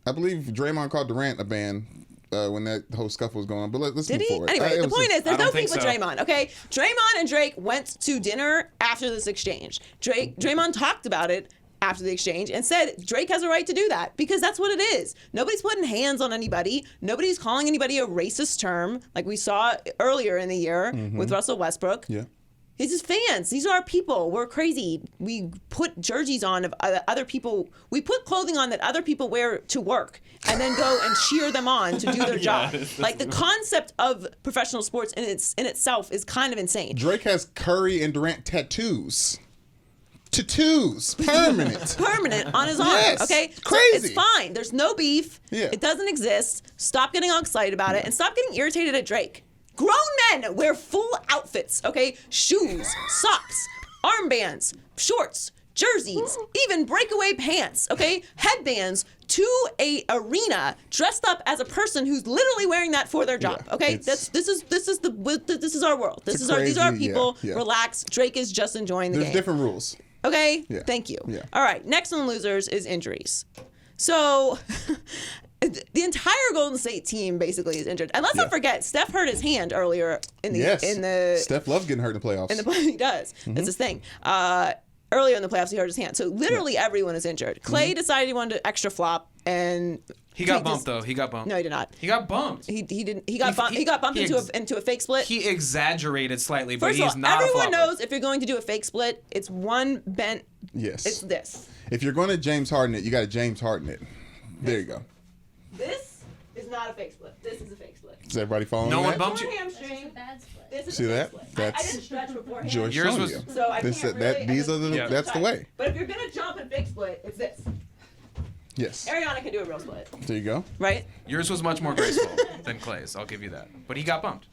Speaker 2: I believe Draymond called Durant a ban. When that whole scuffle was going on, but let's move forward.
Speaker 1: Anyway, the point is, there's no beef with Draymond. Okay, Draymond and Drake went to dinner after this exchange. Draymond talked about it after the exchange and said Drake has a right to do that because that's what it is. Nobody's putting hands on anybody. Nobody's calling anybody a racist term like we saw earlier in the year with Russell Westbrook. Yeah. It's just fans. These are our people. We're crazy. We put jerseys on of other people. We put clothing on that other people wear to work and then go and cheer them on to do their job. Like the concept of professional sports in itself is kind of insane.
Speaker 2: Drake has Curry and Durant tattoos. Permanent on his arm.
Speaker 1: Yes. Okay,
Speaker 2: crazy.
Speaker 1: So it's fine. There's no beef. Yeah. It doesn't exist. Stop getting all excited about it and stop getting irritated at Drake. Grown men wear full outfits, okay? Shoes, socks, armbands, shorts, jerseys, even breakaway pants, okay? Headbands to a arena dressed up as a person who's literally wearing that for their job, okay? This is our world. These are our people. Yeah. Relax. Drake is just enjoying the game.
Speaker 2: There's different rules.
Speaker 1: Okay?
Speaker 2: Yeah.
Speaker 1: Thank you.
Speaker 2: Yeah.
Speaker 1: All right. Next on losers is injuries. So the entire Golden State team basically is injured. And let's not forget, Steph hurt his hand earlier in the
Speaker 2: Steph loves getting hurt in the playoffs.
Speaker 1: He does. That's his thing. Earlier in the playoffs, he hurt his hand. So literally everyone is injured. Clay decided he wanted to extra flop, and
Speaker 6: he got bumped though. He got bumped.
Speaker 1: No, he did not.
Speaker 6: He got bumped.
Speaker 1: He didn't. He got bumped into a fake split.
Speaker 6: He exaggerated slightly, but
Speaker 1: First
Speaker 6: he's
Speaker 1: of all,
Speaker 6: not.
Speaker 1: everyone
Speaker 6: a flopper.
Speaker 1: knows if you're going to do a fake split, it's one bent.
Speaker 2: Yes.
Speaker 1: It's this.
Speaker 2: If you're going to James Harden it, you got to James Harden it. There you go.
Speaker 1: This is not a fake split. This is a fake split.
Speaker 2: Is everybody following
Speaker 6: No one
Speaker 2: that?
Speaker 6: bumped you.
Speaker 1: Hamstring.
Speaker 5: Bad split.
Speaker 1: This is
Speaker 2: See
Speaker 1: a fake
Speaker 2: that?
Speaker 1: split. I
Speaker 2: That's
Speaker 1: didn't stretch beforehand.
Speaker 2: George
Speaker 6: Yours
Speaker 2: showing
Speaker 6: was-
Speaker 2: you.
Speaker 1: So I
Speaker 2: This-
Speaker 1: can't
Speaker 2: that-
Speaker 1: really.
Speaker 2: these are the-
Speaker 6: Yeah.
Speaker 2: that's the way.
Speaker 1: But if you're gonna jump and fake split, it's this.
Speaker 2: Yes.
Speaker 1: Ariana can do a real split,
Speaker 2: There you go.
Speaker 1: right?
Speaker 6: Yours was much more graceful than Clay's. I'll give you that. But he got bumped.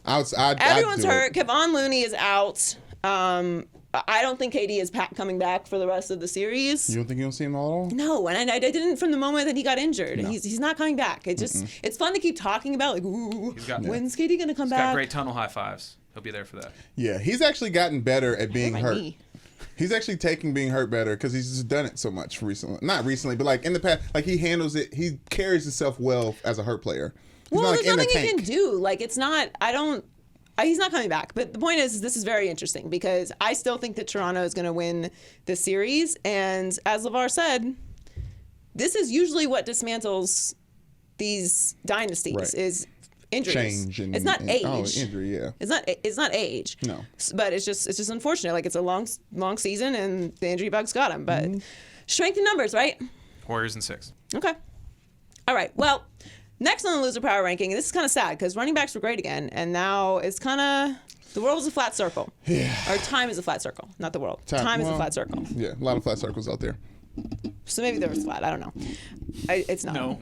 Speaker 1: Everyone's
Speaker 2: do it.
Speaker 1: hurt. Kevon Looney is out. I don't think KD is coming back for the rest of the series.
Speaker 2: You don't think you'll see him at all?
Speaker 1: No, and I didn't from the moment that he got injured. He's not coming back. It just it's fun to keep talking about like, ooh, when's KD gonna come
Speaker 6: He's
Speaker 1: back?
Speaker 6: got great tunnel high fives. He'll be there for that.
Speaker 2: Yeah, he's actually gotten better at being
Speaker 1: My
Speaker 2: hurt.
Speaker 1: knee.
Speaker 2: He's actually taking being hurt better because he's just done it so much recently. Not recently, but like in the past, like he handles it. He carries himself well as a hurt player. He's
Speaker 1: Well,
Speaker 2: not
Speaker 1: there's
Speaker 2: like in a
Speaker 1: nothing he
Speaker 2: tank.
Speaker 1: can do. Like it's not. He's not coming back. But the point is, this is very interesting because I still think that Toronto is going to win this series. And as LaVar said, this is usually what dismantles these dynasties
Speaker 2: Right.
Speaker 1: is injuries.
Speaker 2: Change and
Speaker 1: it's not age.
Speaker 2: Oh, injury, yeah.
Speaker 1: It's not age.
Speaker 2: No.
Speaker 1: But it's just unfortunate. Like it's a long season and the injury bugs got him. But strength in numbers, right?
Speaker 6: Warriors in 6.
Speaker 1: Okay. All right. Well, next on the loser power ranking, this is kind of sad because running backs were great again, and now it's kind of the world is a flat circle. Yeah. Or time is a flat circle, not the world. Time is a flat circle.
Speaker 2: Yeah, a lot of flat circles out there.
Speaker 1: So maybe there was flat. I don't know. It's not.
Speaker 6: No.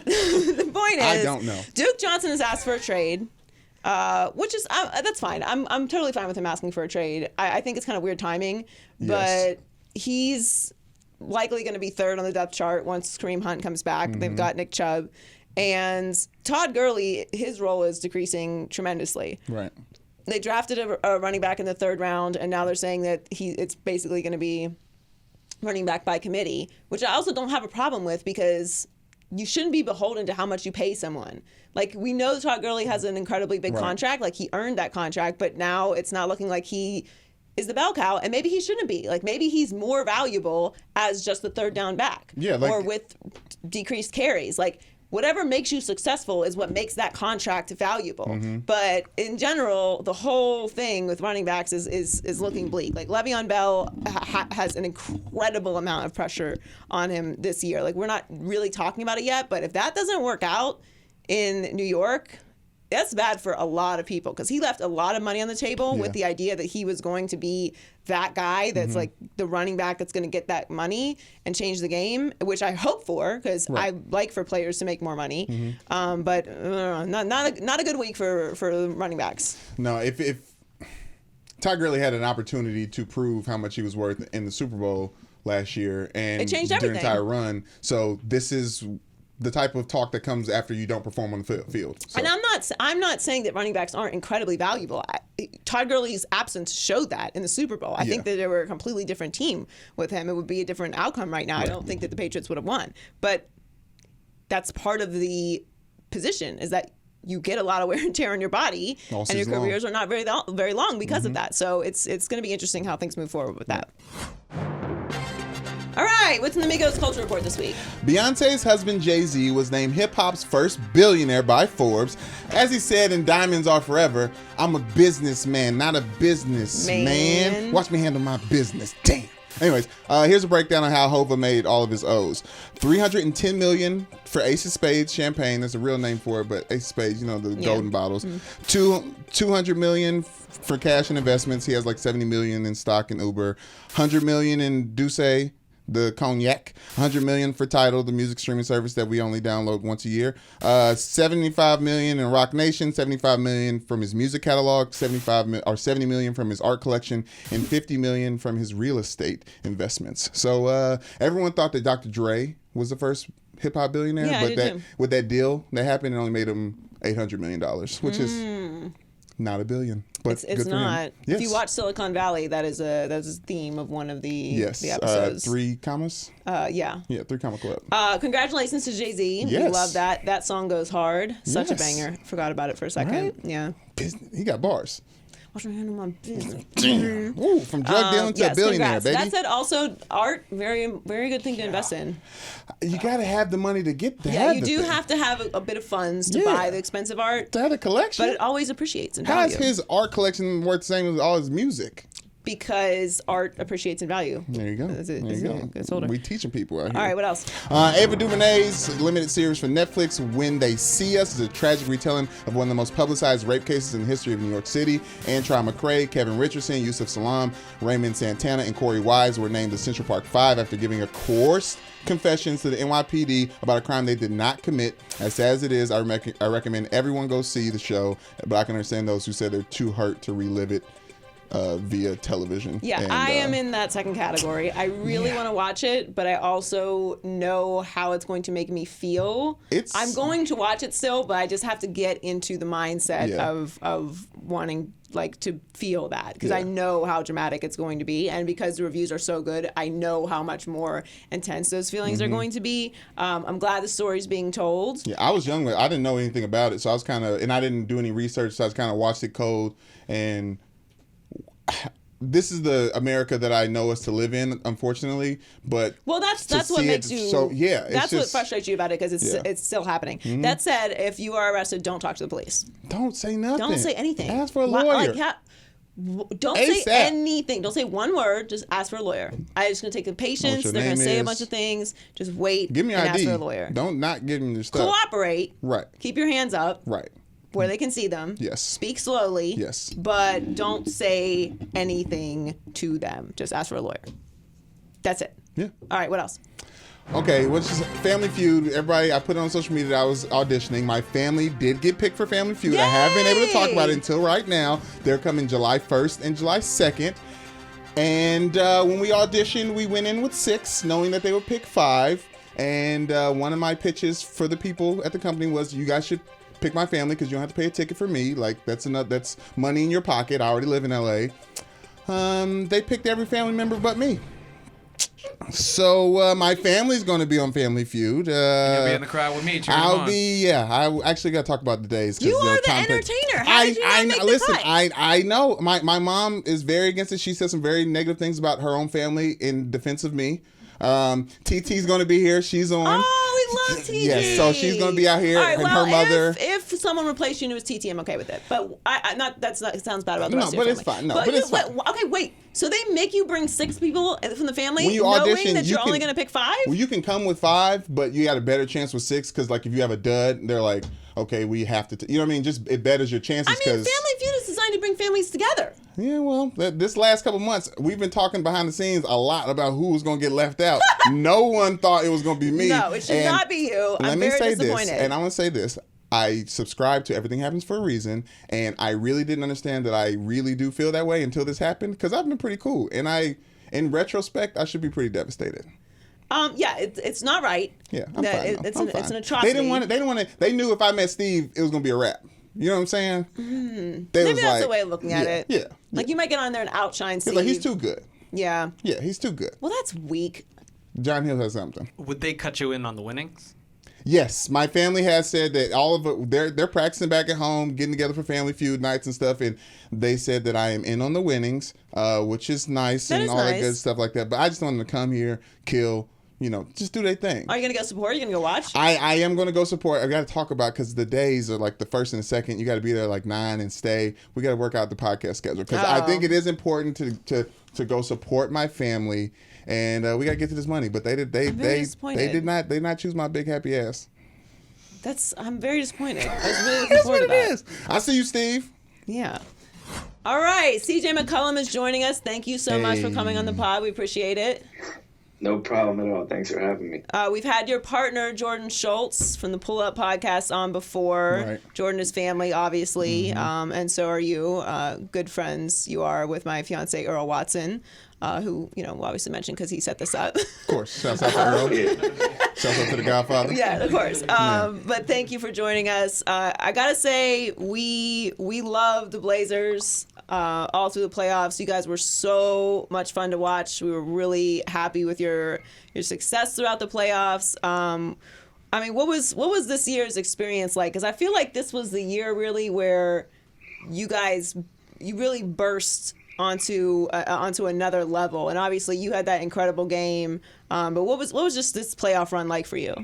Speaker 1: The point is,
Speaker 2: I don't know.
Speaker 1: Duke Johnson has asked for a trade, which is that's fine. I'm totally fine with him asking for a trade. I think it's kind of weird timing, but he's likely going to be third on the depth chart once Kareem Hunt comes back. They've got Nick Chubb. And Todd Gurley, his role is decreasing tremendously.
Speaker 2: Right.
Speaker 1: They drafted a running back in the 3rd round, and now they're saying that it's basically going to be running back by committee, which I also don't have a problem with because you shouldn't be beholden to how much you pay someone. Like, we know Todd Gurley has an incredibly big contract. Like, he earned that contract, but now it's not looking like he is the bell cow, and maybe he shouldn't be. Like, maybe he's more valuable as just the 3rd down back.
Speaker 2: Yeah, like,
Speaker 1: or with decreased carries. Like, whatever makes you successful is what makes that contract valuable. But in general, the whole thing with running backs is looking bleak. Like Le'Veon Bell has an incredible amount of pressure on him this year. Like we're not really talking about it yet, but if that doesn't work out in New York, that's bad for a lot of people because he left a lot of money on the table with the idea that he was going to be that guy that's like the running back that's going to get that money and change the game, which I hope for because I like for players to make more money. But not a good week for running backs.
Speaker 2: No, if Todd Gurley had an opportunity to prove how much he was worth in the Super Bowl last year and
Speaker 1: It changed
Speaker 2: their
Speaker 1: everything.
Speaker 2: entire run. So this is the type of talk that comes after you don't perform on the field. So.
Speaker 1: And I'm not saying that running backs aren't incredibly valuable. Todd Gurley's absence showed that in the Super Bowl. I think that they were a completely different team with him. It would be a different outcome right now. I don't think that the Patriots would have won. But that's part of the position is that you get a lot of wear and tear on your body,
Speaker 2: All
Speaker 1: and your
Speaker 2: season
Speaker 1: careers
Speaker 2: long.
Speaker 1: are not very long because of that. So it's going to be interesting how things move forward with that. All right, what's in the Migos Culture Report this week?
Speaker 2: Beyonce's husband Jay-Z was named hip-hop's first billionaire by Forbes. As he said in Diamonds Are Forever, I'm a businessman, not a businessman.
Speaker 1: Man.
Speaker 2: Watch me handle my business. Damn. Anyways, here's a breakdown on how Hova made all of his O's. $310 million for Ace of Spades champagne. That's a real name for it, but Ace of Spades, you know, the golden bottles. $200 million for cash and investments. He has like $70 million in stock in Uber. $100 million in Douce, the cognac. $100 million for Tidal, the music streaming service that we only download once a year. $75 million in Rock Nation. $75 million from his music catalog. $70 million from his art collection, and $50 million from his real estate investments. So everyone thought that Dr. Dre was the first hip hop billionaire,
Speaker 1: Yeah, I
Speaker 2: but
Speaker 1: did too.
Speaker 2: with that deal that happened, it only made him $800 million, which is Not a billion, but
Speaker 1: It's
Speaker 2: good
Speaker 1: not.
Speaker 2: for him. Yes.
Speaker 1: If you watch Silicon Valley, that's a theme of one of the episodes.
Speaker 2: 3 commas.
Speaker 1: Yeah.
Speaker 2: Yeah, 3 comma club.
Speaker 1: Congratulations to Jay-Z. We
Speaker 2: Yes.
Speaker 1: love that. That song goes hard. Such a
Speaker 2: Yes.
Speaker 1: banger. Forgot about it for a second.
Speaker 2: Right?
Speaker 1: Yeah.
Speaker 2: He got bars.
Speaker 1: Watch my hand on my business.
Speaker 2: Ooh, from drug dealing to a billionaire,
Speaker 1: congrats.
Speaker 2: baby.
Speaker 1: That said, also art, very, very good thing to invest in.
Speaker 2: You got to have the money to get that.
Speaker 1: Yeah, you do have to have a bit of funds to buy the expensive art,
Speaker 2: to have a collection.
Speaker 1: but it always appreciates in
Speaker 2: How
Speaker 1: value.
Speaker 2: is his art collection worth the same as all his music?
Speaker 1: Because art appreciates in value.
Speaker 2: There you go.
Speaker 1: There
Speaker 2: you go.
Speaker 1: It's older.
Speaker 2: We teaching people out here.
Speaker 1: All right, what else?
Speaker 2: Ava DuVernay's limited series for Netflix, When They See Us, is a tragic retelling of one of the most publicized rape cases in the history of New York City. Antron McCray, Kevin Richardson, Yusuf Salam, Raymond Santana, and Corey Wise were named the Central Park Five after giving a coerced confessions to the NYPD about a crime they did not commit. As sad as it is, I recommend everyone go see the show, but I can understand those who said they're too hurt to relive it via television.
Speaker 1: Yeah,
Speaker 2: And,
Speaker 1: I am in that second category. I really want to watch it, but I also know how it's going to make me feel. I'm going to watch it still, but I just have to get into the mindset of wanting to feel that, because I know how dramatic it's going to be, and because the reviews are so good, I know how much more intense those feelings are going to be. I'm glad the story's being told.
Speaker 2: Yeah, I was young. I didn't know anything about it, so I was and I didn't do any research, so I was kind of watched it cold, and this is the America that I know us to live in, unfortunately. But
Speaker 1: that's what makes you.
Speaker 2: So yeah,
Speaker 1: that's what frustrates you about it, because it's still happening. That said, if you are arrested, don't talk to the police.
Speaker 2: Don't say nothing.
Speaker 1: Don't say anything.
Speaker 2: Ask for a lawyer.
Speaker 1: Don't say anything. Don't say one word. Just ask for a lawyer. I'm just gonna take the patience. They're gonna say a bunch of things. Just wait.
Speaker 2: Give me your
Speaker 1: and
Speaker 2: ID.
Speaker 1: Ask for a lawyer.
Speaker 2: Don't not give them your stuff.
Speaker 1: Cooperate.
Speaker 2: Right.
Speaker 1: Keep your hands up.
Speaker 2: Right.
Speaker 1: Where they can see them.
Speaker 2: Yes.
Speaker 1: Speak slowly.
Speaker 2: Yes.
Speaker 1: But don't say anything to them. Just ask for a lawyer. That's it.
Speaker 2: Yeah.
Speaker 1: All right. What else?
Speaker 2: Okay, which is Family Feud. Everybody, I put it on social media that I was auditioning. My family did get picked for Family Feud.
Speaker 1: Yay!
Speaker 2: I haven't been able to talk about it until right now. They're coming July 1st and July 2nd. And when we auditioned, we went in with 6, knowing that they would pick 5. And one of my pitches for the people at the company was, you guys should pick my family because you don't have to pay a ticket for me. Like, that's money in your pocket. I already live in LA. They picked every family member but me. So my family's going to be on Family Feud.
Speaker 6: You'll be in the crowd with me.
Speaker 2: I actually got to talk about the days.
Speaker 1: You are the entertainer. How did you not make the cut?
Speaker 2: I know. My mom is very against it. She said some very negative things about her own family in defense of me. TT's going to be here. She's on.
Speaker 1: Oh, we love TT.
Speaker 2: Yes, so she's going to be out here, and her mother.
Speaker 1: If someone replaced you and it was TT, I'm okay with it. But it sounds bad about the rest of your
Speaker 2: family. It's fine. But it's fine.
Speaker 1: Okay, wait. So they make you bring 6 people from the family,
Speaker 2: when you
Speaker 1: knowing
Speaker 2: audition,
Speaker 1: that you're only going to pick 5?
Speaker 2: Well, you can come with 5, but you got a better chance with 6 because, like, if you have a dud, they're like, okay, we have to. You know what I mean? Just it betters your chances.
Speaker 1: Family Feud is designed to bring families together.
Speaker 2: Yeah, well, this last couple months, we've been talking behind the scenes a lot about who was going to get left out. No one thought it was going to be me.
Speaker 1: No, it should not be you. I'm very disappointed.
Speaker 2: And I want to say this. I subscribe to Everything Happens for a Reason, and I really didn't understand that I really do feel that way until this happened, because I've been pretty cool. And in retrospect, I should be pretty devastated.
Speaker 1: Yeah, it's not right.
Speaker 2: Yeah, I'm fine.
Speaker 1: It's
Speaker 2: I'm
Speaker 1: an
Speaker 2: fine.
Speaker 1: atrocity.
Speaker 2: They didn't want it. They knew if I met Steve, it was going to be a wrap. You know what I'm saying?
Speaker 1: Maybe that's the way of looking at it.
Speaker 2: Yeah.
Speaker 1: Like, you might get on there and outshine Steve.
Speaker 2: Like, he's too good.
Speaker 1: Yeah.
Speaker 2: Yeah, he's too good.
Speaker 1: Well, that's weak.
Speaker 2: John Hill has something.
Speaker 7: Would they cut you in on the winnings?
Speaker 2: Yes, my family has said that all of it, they're practicing back at home, getting together for Family Feud nights and stuff, and they said that I am in on the winnings, which is nice and all that good stuff like that. But I just want them to come here, kill, just do their thing.
Speaker 1: Are you going to go support? Are you going to go watch?
Speaker 2: I am going to go support. I got to talk about, because the days are like the 1st and the 2nd. You got to be there like 9 and stay. We got to work out the podcast schedule, because I think it is important to go support my family. And we got to get to this money, but they did not choose my big happy ass.
Speaker 1: I'm very disappointed. I was really looking forward to that.
Speaker 2: It is. I see you, Steve.
Speaker 1: Yeah. All right, CJ McCollum is joining us. Thank you so much for coming on the pod. We appreciate it.
Speaker 8: No problem at all. Thanks for having me.
Speaker 1: We've had your partner, Jordan Schultz, from the Pull Up podcast on before.
Speaker 2: Right.
Speaker 1: Jordan is family, obviously, and so are you. Good friends you are with my fiance, Earl Watson. who we'll obviously mention because he set this up.
Speaker 2: Of course. Shouts out to Earl. Shouts out to the Godfather.
Speaker 1: Yeah, of course. But thank you for joining us. I gotta say, we love the Blazers all through the playoffs. You guys were so much fun to watch. We were really happy with your success throughout the playoffs. I mean, what was this year's experience like? Because I feel like this was the year really where you really burst onto another level, and obviously you had that incredible game. But what was just this playoff run like for you?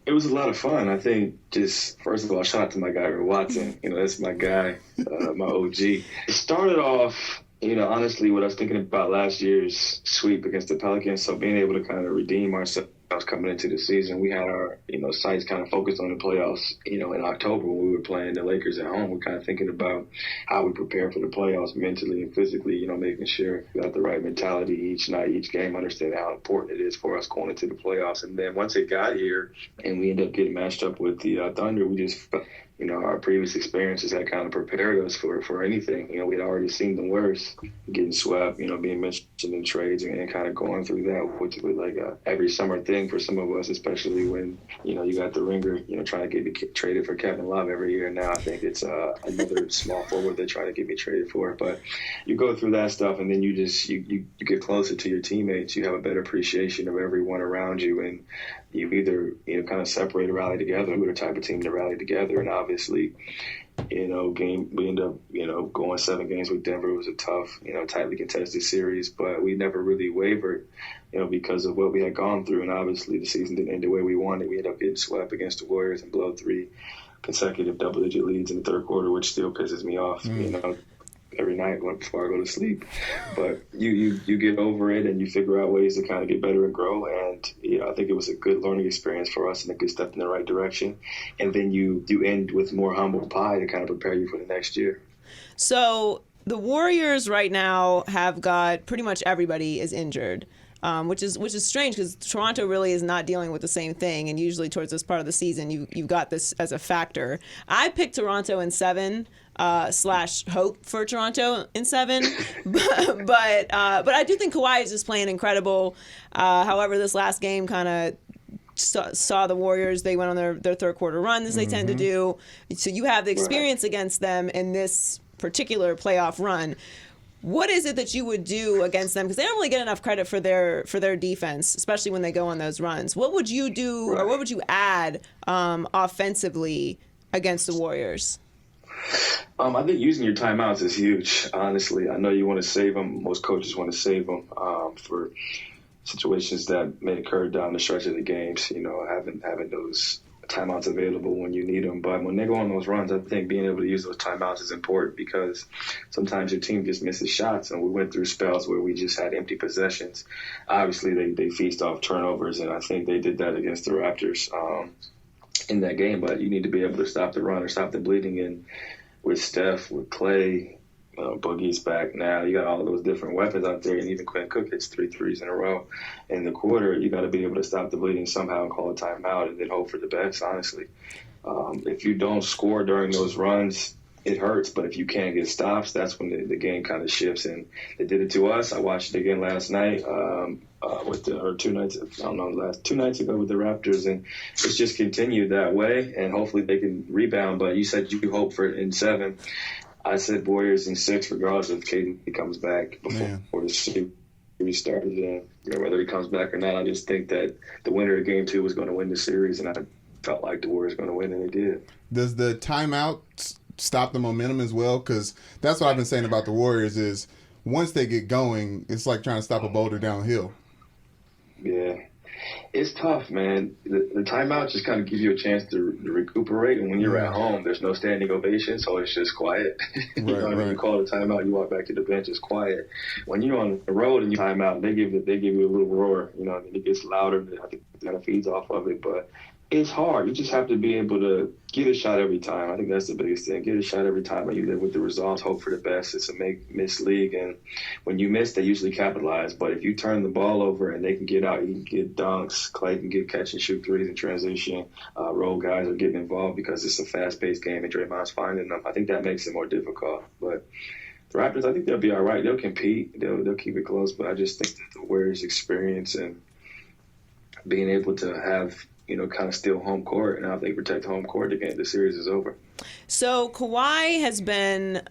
Speaker 8: It was a lot of fun. I think just, first of all, shout out to my guy, Ray Watson. That's my guy, my OG. It started off, honestly, what I was thinking about last year's sweep against the Pelicans. So being able to kind of redeem ourselves coming into the season, we had our, sights kind of focused on the playoffs, in October when we were playing the Lakers at home. We're kind of thinking about how we prepare for the playoffs mentally and physically, making sure we got the right mentality each night, each game, understanding how important it is for us going into the playoffs. And then once it got here and we ended up getting matched up with the Thunder, we just our previous experiences had kind of prepared us for anything. We'd already seen the worst, getting swept, being mentioned in trades and kind of going through that, which was like every summer thing for some of us, especially when, you got the ringer, trying to get me traded for Kevin Love every year. Now I think it's another small forward they're trying to get me traded for. But you go through that stuff and then you just, you get closer to your teammates. You have a better appreciation of everyone around you, and you either, kind of separate or rally together. We're the type of team to rally together. And obviously, we end up, going 7 games with Denver. It was a tough, tightly contested series, but we never really wavered, because of what we had gone through. And obviously the season didn't end the way we wanted. We ended up getting swept against the Warriors and blow 3 consecutive double-digit leads in the third quarter, which still pisses me off, every night before I go to sleep. But you get over it and you figure out ways to kind of get better and grow. And I think it was a good learning experience for us and a good step in the right direction. And then you end with more humble pie to kind of prepare you for the next year.
Speaker 1: So the Warriors right now have got pretty much everybody is injured. Which is strange because Toronto really is not dealing with the same thing, and usually towards this part of the season you've got this as a factor. I picked Toronto in 7 / hope for Toronto in 7, but I do think Kawhi is just playing incredible. However, this last game kind of saw the Warriors. They went on their third quarter run as they tend to do. So you have the experience against them in this particular playoff run. What is it that you would do against them? Because they don't really get enough credit for their defense, especially when they go on those runs. What would you do, or what would you add offensively against the Warriors?
Speaker 8: I think using your timeouts is huge, honestly. I know you want to save them. Most coaches want to save them for situations that may occur down the stretch of the games, having those timeouts available when you need them. But when they go on those runs, I think being able to use those timeouts is important because sometimes your team just misses shots, and we went through spells where we just had empty possessions. Obviously, they feast off turnovers, and I think they did that against the Raptors in that game. But you need to be able to stop the run or stop the bleeding. And with Steph, with Clay, Boogie's back now. You got all of those different weapons out there, and even Quinn Cook hits 3 threes in a row in the quarter. You got to be able to stop the bleeding somehow and call a timeout and then hope for the best, honestly. If you don't score during those runs, it hurts. But if you can't get stops, that's when the game kind of shifts. And they did it to us. I watched it again last night two nights ago with the Raptors, and it's just continued that way. And hopefully they can rebound. But you said you hope for it in 7. I said Warriors in 6, regardless if KD comes back before the series started. And whether he comes back or not, I just think that the winner of Game 2 was going to win the series, and I felt like the Warriors were going to win, and they did.
Speaker 2: Does the timeout stop the momentum as well? Because that's what I've been saying about the Warriors is once they get going, it's like trying to stop a boulder downhill.
Speaker 8: Yeah. It's tough, man. The timeout just kind of gives you a chance to recuperate. And when you're at home, there's no standing ovation, so it's just quiet. When you call a timeout, you walk back to the bench, it's quiet. When you're on the road and you timeout, they give you a little roar. And it gets louder. I think it kind of feeds off of it, but it's hard. You just have to be able to get a shot every time. I think that's the biggest thing. Get a shot every time, and you live with the results. Hope for the best. It's a make-miss league, and when you miss, they usually capitalize. But if you turn the ball over and they can get out, you can get dunks. Clay can get catch and shoot threes in transition. Role guys are getting involved because it's a fast-paced game, and Draymond's finding them. I think that makes it more difficult. But the Raptors, I think they'll be all right. They'll compete. They'll keep it close. But I just think that the Warriors' experience and being able to have, kind of steal home court, and how they protect home court, the series is over.
Speaker 1: So Kawhi has been,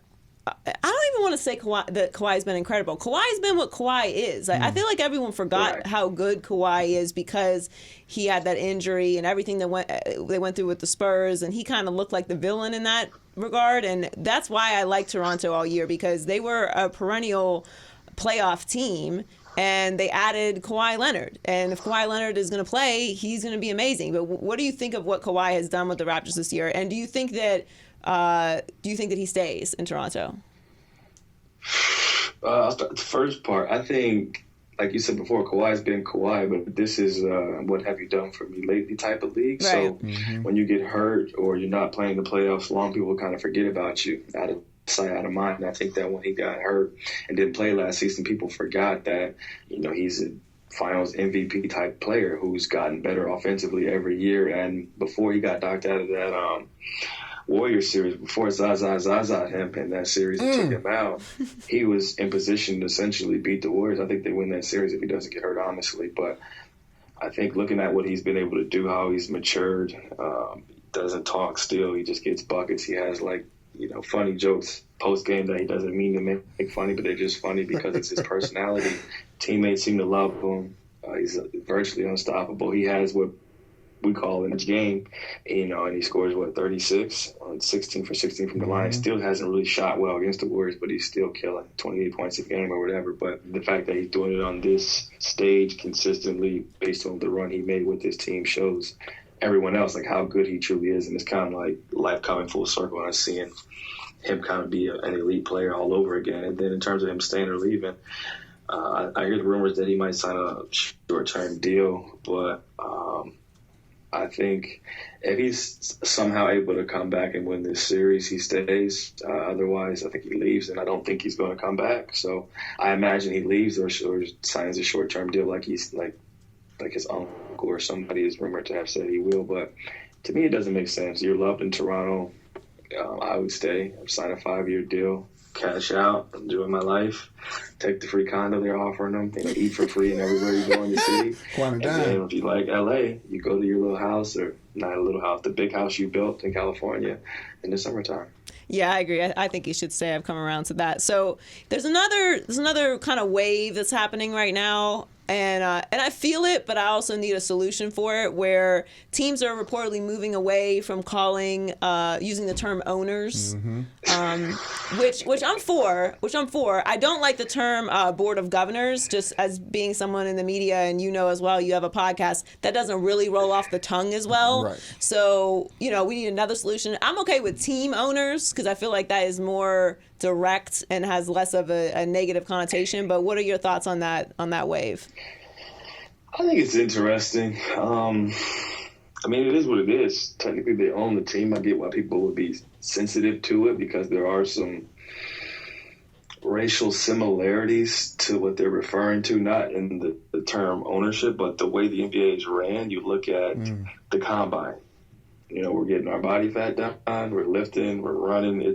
Speaker 1: I don't even want to say that Kawhi's been incredible. Kawhi's been what Kawhi is. I feel like everyone forgot how good Kawhi is because he had that injury and everything that they went through with the Spurs, and he kind of looked like the villain in that regard. And that's why I like Toronto all year, because they were a perennial playoff team. And they added Kawhi Leonard. And if Kawhi Leonard is going to play, he's going to be amazing. But what do you think of what Kawhi has done with the Raptors this year? And do you think that he stays in Toronto?
Speaker 8: I'll start with the first part. I think, like you said before, Kawhi's been Kawhi, but this is what have you done for me lately type of league. Right. So when you get hurt or you're not playing the playoffs long, people kind of forget about you out of sight, out of mind. And I think that when he got hurt and didn't play last season, people forgot that, he's a finals MVP type player who's gotten better offensively every year. And before he got knocked out of that Warriors series, before Zaza him in that series and took him out, he was in position to essentially beat the Warriors. I think they win that series if he doesn't get hurt, honestly. But I think looking at what he's been able to do, how he's matured, doesn't talk still, he just gets buckets. He has funny jokes post game that he doesn't mean to make funny, but they're just funny because it's his personality. Teammates seem to love him. He's virtually unstoppable. He has what we call in his game, and he scores 36 on 16 for 16 from the line. Still hasn't really shot well against the Warriors, but he's still killing 28 points a game or whatever. But the fact that he's doing it on this stage consistently based on the run he made with his team shows everyone else how good he truly is. And it's kind of like life coming full circle, and I'm seeing him kind of be an elite player all over again. And then in terms of him staying or leaving, I hear the rumors that he might sign a short-term deal, but I think if he's somehow able to come back and win this series, he stays. Otherwise, I think he leaves, and I don't think he's going to come back. So I imagine he leaves or signs a short-term deal like his uncle or somebody is rumored to have said he will. But to me, it doesn't make sense. You're loved in Toronto. I would stay. Sign a 5-year deal, cash out, enjoy my life, take the free condo they're offering them, eat for free and everywhere you go in the city. And then if you like LA, you go to your little house, or not a little house, the big house you built in California in the summertime.
Speaker 1: Yeah, I agree. I think you should stay. I've come around to that. So there's another kind of wave that's happening right now. And I feel it, but I also need a solution for it, where teams are reportedly moving away from using the term owners, which I'm for. I don't like the term board of governors, just as being someone in the media, and as well, you have a podcast that doesn't really roll off the tongue as well. Right. So we need another solution. I'm okay with team owners because I feel like that is more direct and has less of a negative connotation. But what are your thoughts on that wave?
Speaker 8: I think it's interesting. It is what it is. Technically, they own the team. I get why people would be sensitive to it because there are some racial similarities to what they're referring to, not in the term ownership, but the way the NBA is ran. You look at the combine. We're getting our body fat down, we're lifting, we're running.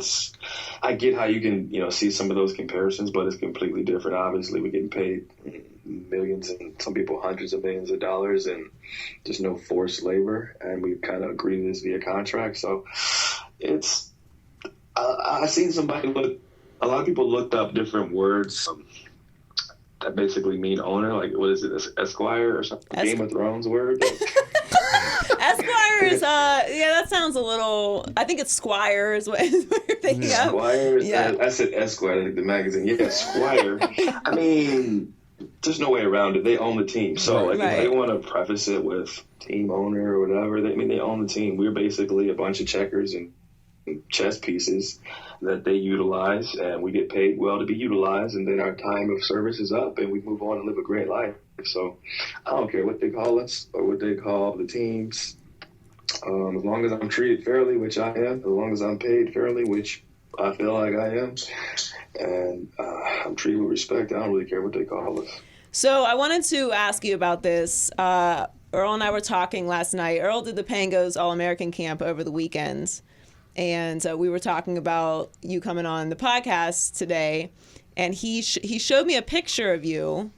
Speaker 8: I get how you can, see some of those comparisons, but it's completely different. Obviously, we're getting paid millions and some people hundreds of millions of dollars, and just no forced labor. And we kind of agree to this via contract. So I've seen a lot of people looked up different words that basically mean owner. Like, what is it, Esquire or something? Game of Thrones word?
Speaker 1: Esquire is, that sounds a little, I think it's Squire is what you're thinking of.
Speaker 8: Squire? Yeah. I said Esquire, like the magazine. Yeah, Squire. There's no way around it. They own the team. So, if they want to preface it with team owner or whatever, they own the team. We're basically a bunch of checkers and chess pieces that they utilize, and we get paid well to be utilized, and then our time of service is up, and we move on and live a great life. So I don't care what they call us or what they call the teams. As long as I'm treated fairly, which I am, as long as I'm paid fairly, which I feel like I am, and I'm treated with respect, I don't really care what they call us.
Speaker 1: So I wanted to ask you about this. Earl and I were talking last night. Earl did the Pangos All-American camp over the weekend. and we were talking about you coming on the podcast today, and he showed me a picture of you.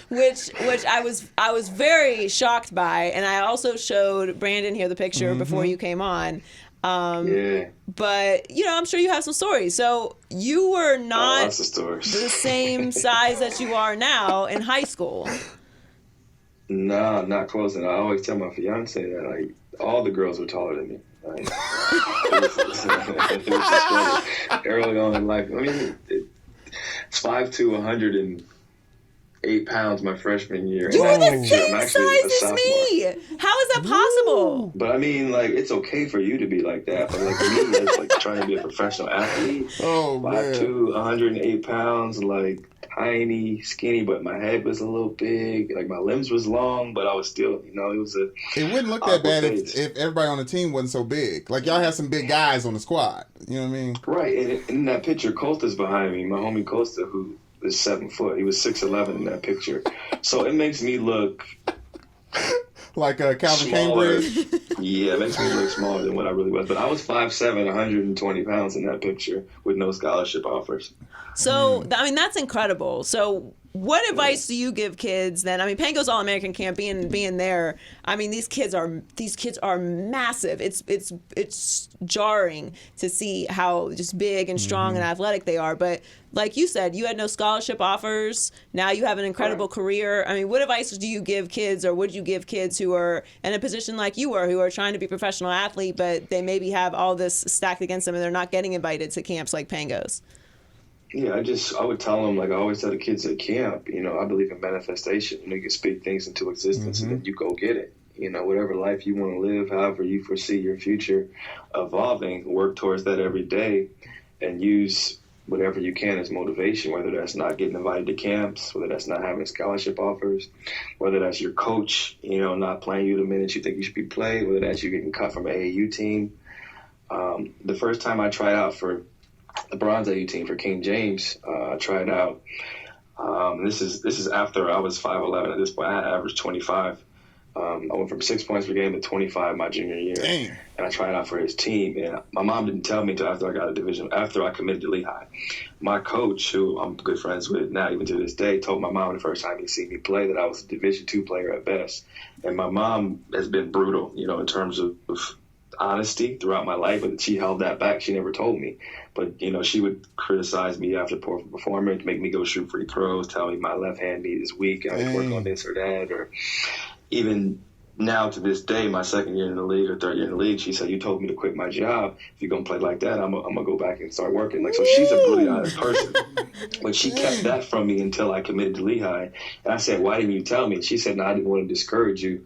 Speaker 1: Which I was very shocked by, and I also showed Brandon here the picture before you came on. But I'm sure you have some stories. So you were not the same size that you are now in high school.
Speaker 8: No, not close. And I always tell my fiance that like all the girls were taller than me. Like, it was just early on in life. I mean, it's 5'2", 108 pounds my freshman year.
Speaker 1: You were the same size as me. How is that possible?
Speaker 8: But I mean, like, it's okay for you to be like that. But like me, it's like trying to be a professional athlete. 5'2", 108 pounds, like tiny, skinny, but my head was a little big. Like my limbs was long, but I was still, it was a.
Speaker 2: It wouldn't look that bad if everybody on the team wasn't so big. Like y'all had some big guys on the squad. You know what I mean?
Speaker 8: Right. And in that picture, Costa's behind me. My homie Costa, who is 7 foot. He was 6'11" in that picture. So it makes me look
Speaker 2: like Calvin
Speaker 8: smaller.
Speaker 2: Cambridge.
Speaker 8: Yeah, it makes me look smaller than what I really was. But I was 5'7", 120 pounds in that picture with no scholarship offers.
Speaker 1: So, I mean, that's incredible. So, what advice do you give kids then? I mean, Pango's All-American camp, being there. I mean, these kids are massive. It's jarring to see how just big and strong and athletic they are. But like you said, you had no scholarship offers. Now you have an incredible career. I mean, what advice do you give kids, or would you give kids who are in a position like you were, who are trying to be a professional athlete, but they maybe have all this stacked against them and they're not getting invited to camps like Pango's?
Speaker 8: Yeah, I would tell them, like I always tell the kids at camp, I believe in manifestation. You can speak things into existence and then you go get it. Whatever life you want to live, however you foresee your future evolving, work towards that every day and use whatever you can as motivation, whether that's not getting invited to camps, whether that's not having scholarship offers, whether that's your coach, not playing you the minute you think you should be played, whether that's you getting cut from an AAU team. The first time I tried out for the bronze AU team for King James, I tried out. This is after I was 5'11". At this point, I averaged 25. I went from 6 points per game to 25 my junior year.
Speaker 2: Dang.
Speaker 8: And I tried out for his team. And my mom didn't tell me until after I got a division, after I committed to Lehigh. My coach, who I'm good friends with now, even to this day, told my mom the first time he seen me play that I was a Division II player at best. And my mom has been brutal, in terms of honesty throughout my life, but she held that back. She never told me. But, she would criticize me after poor performance, make me go shoot free throws, tell me my left hand knee is weak, I would work on this or that, or even now to this day, my second year in the league or third year in the league, she said, you told me to quit my job. If you're going to play like that, I'm going to go back and start working. Like, so she's a really honest person. But she kept that from me until I committed to Lehigh. And I said, why didn't you tell me? She said, no, I didn't want to discourage you